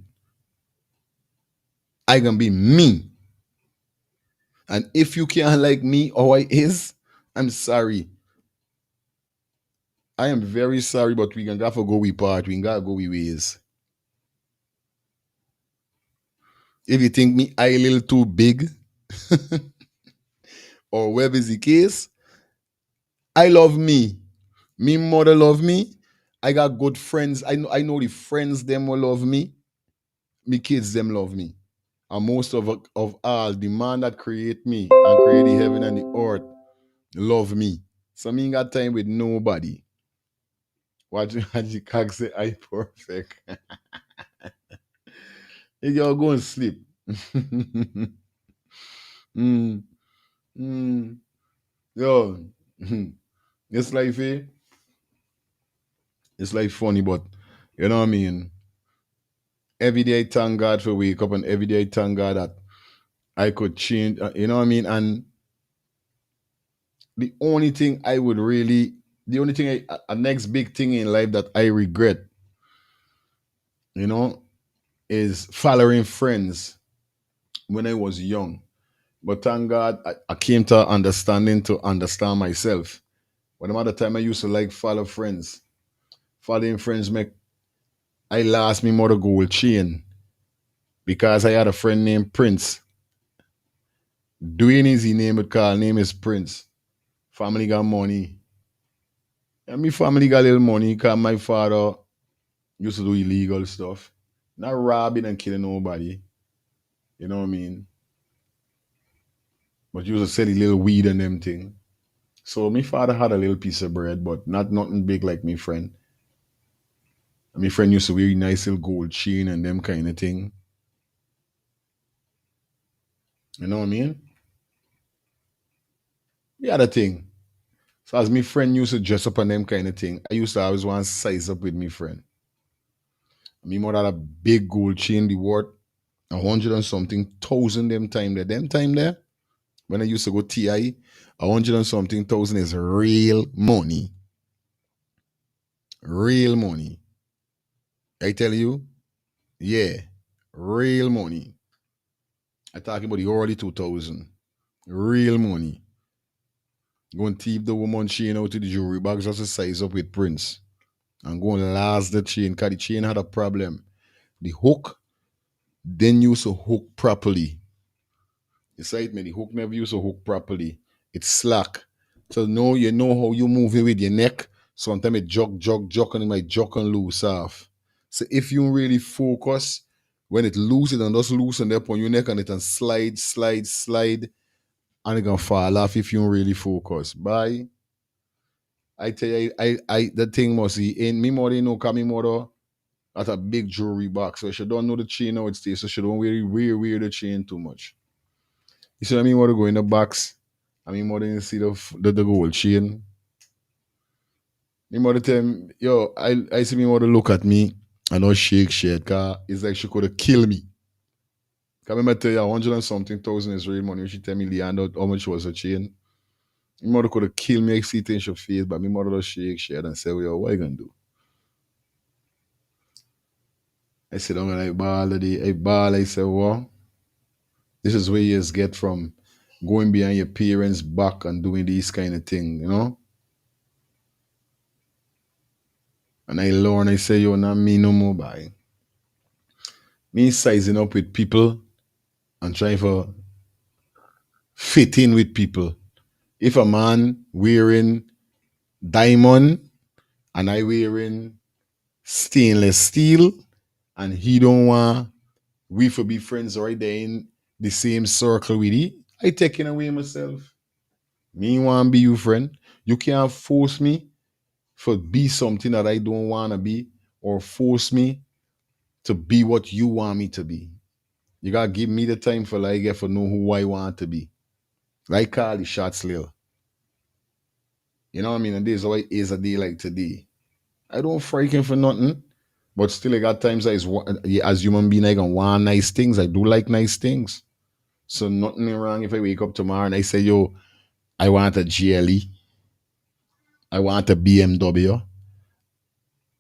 I gonna be me. And if you can't like me how I is, I'm sorry. I am very sorry, but we gonna have to go we part. We gotta go we ways. If you think me I a little too big, or whatever is the case, I love me. Me mother love me. I got good friends. I know the friends them will love me. Me kids them love me. And most of all, the man that create me and create the heaven and the earth love me. So me ain't got time with nobody. What you cock say I perfect. You girl go and sleep. mm, mm. Yo, it's life, eh? It's like funny, but you know what I mean? Every day I thank God for wake up, and every day I thank God that I could change, you know what I mean? And the only thing I would really, the only thing, a next big thing in life that I regret, you know, is following friends when I was young. But thank God I came to understanding to understand myself. But the other time I used to like follow friends. Following friends make I lost me mother gold chain because I had a friend named Prince. Dwayne is his name, but call name is Prince. Family got money. And me family got little money because my father used to do illegal stuff. Not robbing and killing nobody. You know what I mean? But used to sell the little weed and them thing. So my father had a little piece of bread, but not nothing big like me friend. And my friend used to wear a nice little gold chain and them kind of thing. You know what I mean? The other thing. So as my friend used to dress up on them kind of thing, I used to always want to size up with my friend. Me mother had a big gold chain, the worth 100 and something thousand them time there. Them time there, when I used to go TI, 100 and something thousand is real money. Real money. I tell you, yeah, real money. I talking about the early 2000. Real money. Go and thief the woman chain out to the jewelry box just to size up with Prince. and go and last the chain because the chain had a problem. The hook didn't use to hook properly. You see me? The hook never used to hook properly. It's slack. So now you know how you move it with your neck. Sometimes it jog, and it might jog and loose off. So if you really focus, when it loose, it and just loosen up on your neck and it can slide, and it can fall off if you really focus. Bye. I tell you, I the thing must be in me more than know, cause me mother at a big jewelry box. So she don't know the chain how it stays, so she don't really wear the chain too much. You see what I mean? What to go in the box? I mean, more than see the gold chain. Me mother tell me, yo, I see me mother look at me and not shake shit, cause it's like she could have killed me. Cause I remember tell you 100 and something thousand Israeli money. She tell me Leander how much was her chain. My mother could have killed me, I see it in her face, but my mother just shake shit and say, yo, what you gonna do? I sit down and I ball, I say, well, this is where you just get from going behind your parents' back and doing these kind of things, you know? And I learn, I say, yo, not me no more, bye. Me sizing up with people and trying to fit in with people. If a man wearing diamond and I wearing stainless steel and he don't want we for be friends right there in the same circle with you, I taking away myself. Me want be your friend. You can't force me for be something that I don't want to be or force me to be what you want me to be. You gotta give me the time for like get for know who I want to be. Like Carly shots little. You know what I mean? And this is why it is a day like today. I don't frighten for nothing. But still I got times as human being I can want nice things. I do like nice things. So nothing wrong if I wake up tomorrow and I say, yo, I want a GLE. I want a BMW.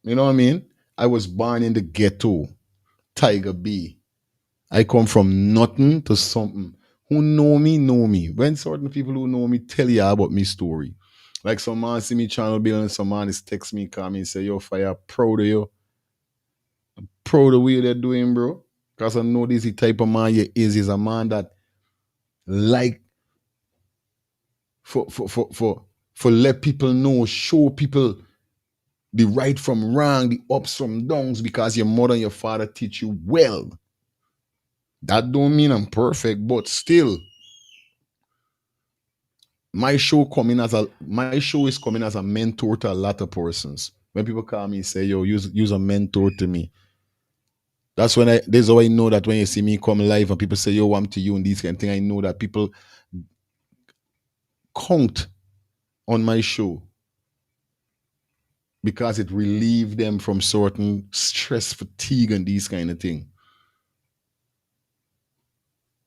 You know what I mean? I was born in the ghetto. Tiger B. I come from nothing to something. Who know me, know me. When certain people who know me tell you about me story. Like some man see me channel building, some man is text me, call me and say, yo, Fire, proud of you. Proud of what you're doing, bro. Because I know this is the type of man you is a man that like for let people know, show people the right from wrong, the ups from downs, because your mother and your father teach you well. That don't mean I'm perfect, but still, my show is coming as a mentor to a lot of persons. When people call me and say, yo, use a mentor to me. That's how I know that when you see me come live and people say, yo, I'm to you and these kind of things, I know that people count on my show because it relieved them from certain stress, fatigue, and these kind of things.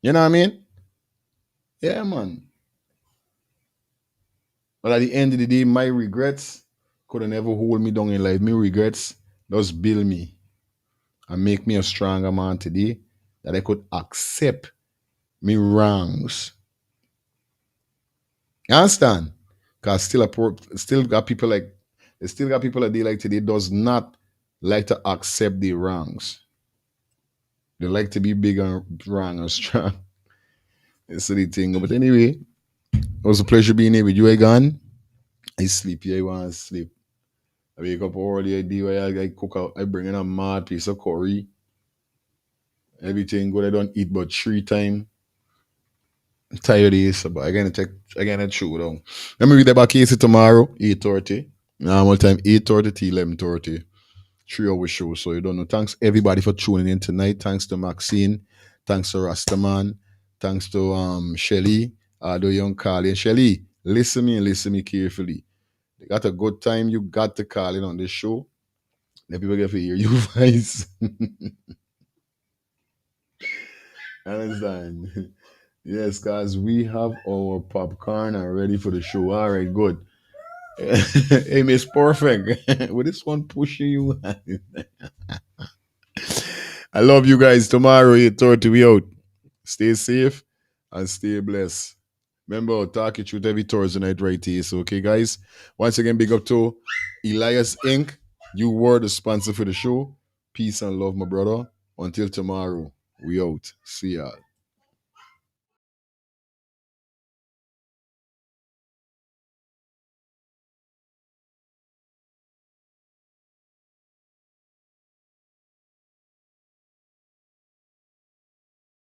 You know what I mean? Yeah, man. But at the end of the day, my regrets could have never hold me down in life. My regrets just build me and make me a stronger man today that I could accept me wrongs. You understand? Because still got people like they like today does not like to accept their wrongs. They like to be big and wrong and strong. It's the thing. But anyway, it was a pleasure being here with you again. I sleep here, I want to sleep. I wake up early, I do I cook out, I bring in a mad piece of curry. Everything good. I don't eat but 3 times. I'm tired of this, but I gotta chew down. Let me read about Casey tomorrow, 8:30. Normal time, 8:30 to 11:30. 3 hour show. So you don't know. Thanks everybody for tuning in tonight. Thanks to Maxine. Thanks to Rastaman. Thanks to Shelly, the young Carly. And Shelly, listen me carefully. You got a good time, you got to call in on this show. Let people get to hear your voice. Understand? Yes, guys, we have our popcorn and ready for the show. All right, good. Hey, Miss Perfect. With this one pushing you. I love you guys. Tomorrow, 8:30, we out. Stay safe and stay blessed. Remember, I'll talk it with every Thursday night right here. So, okay, guys. Once again, big up to Elias Inc. You were the sponsor for the show. Peace and love, my brother. Until tomorrow, we out. See y'all.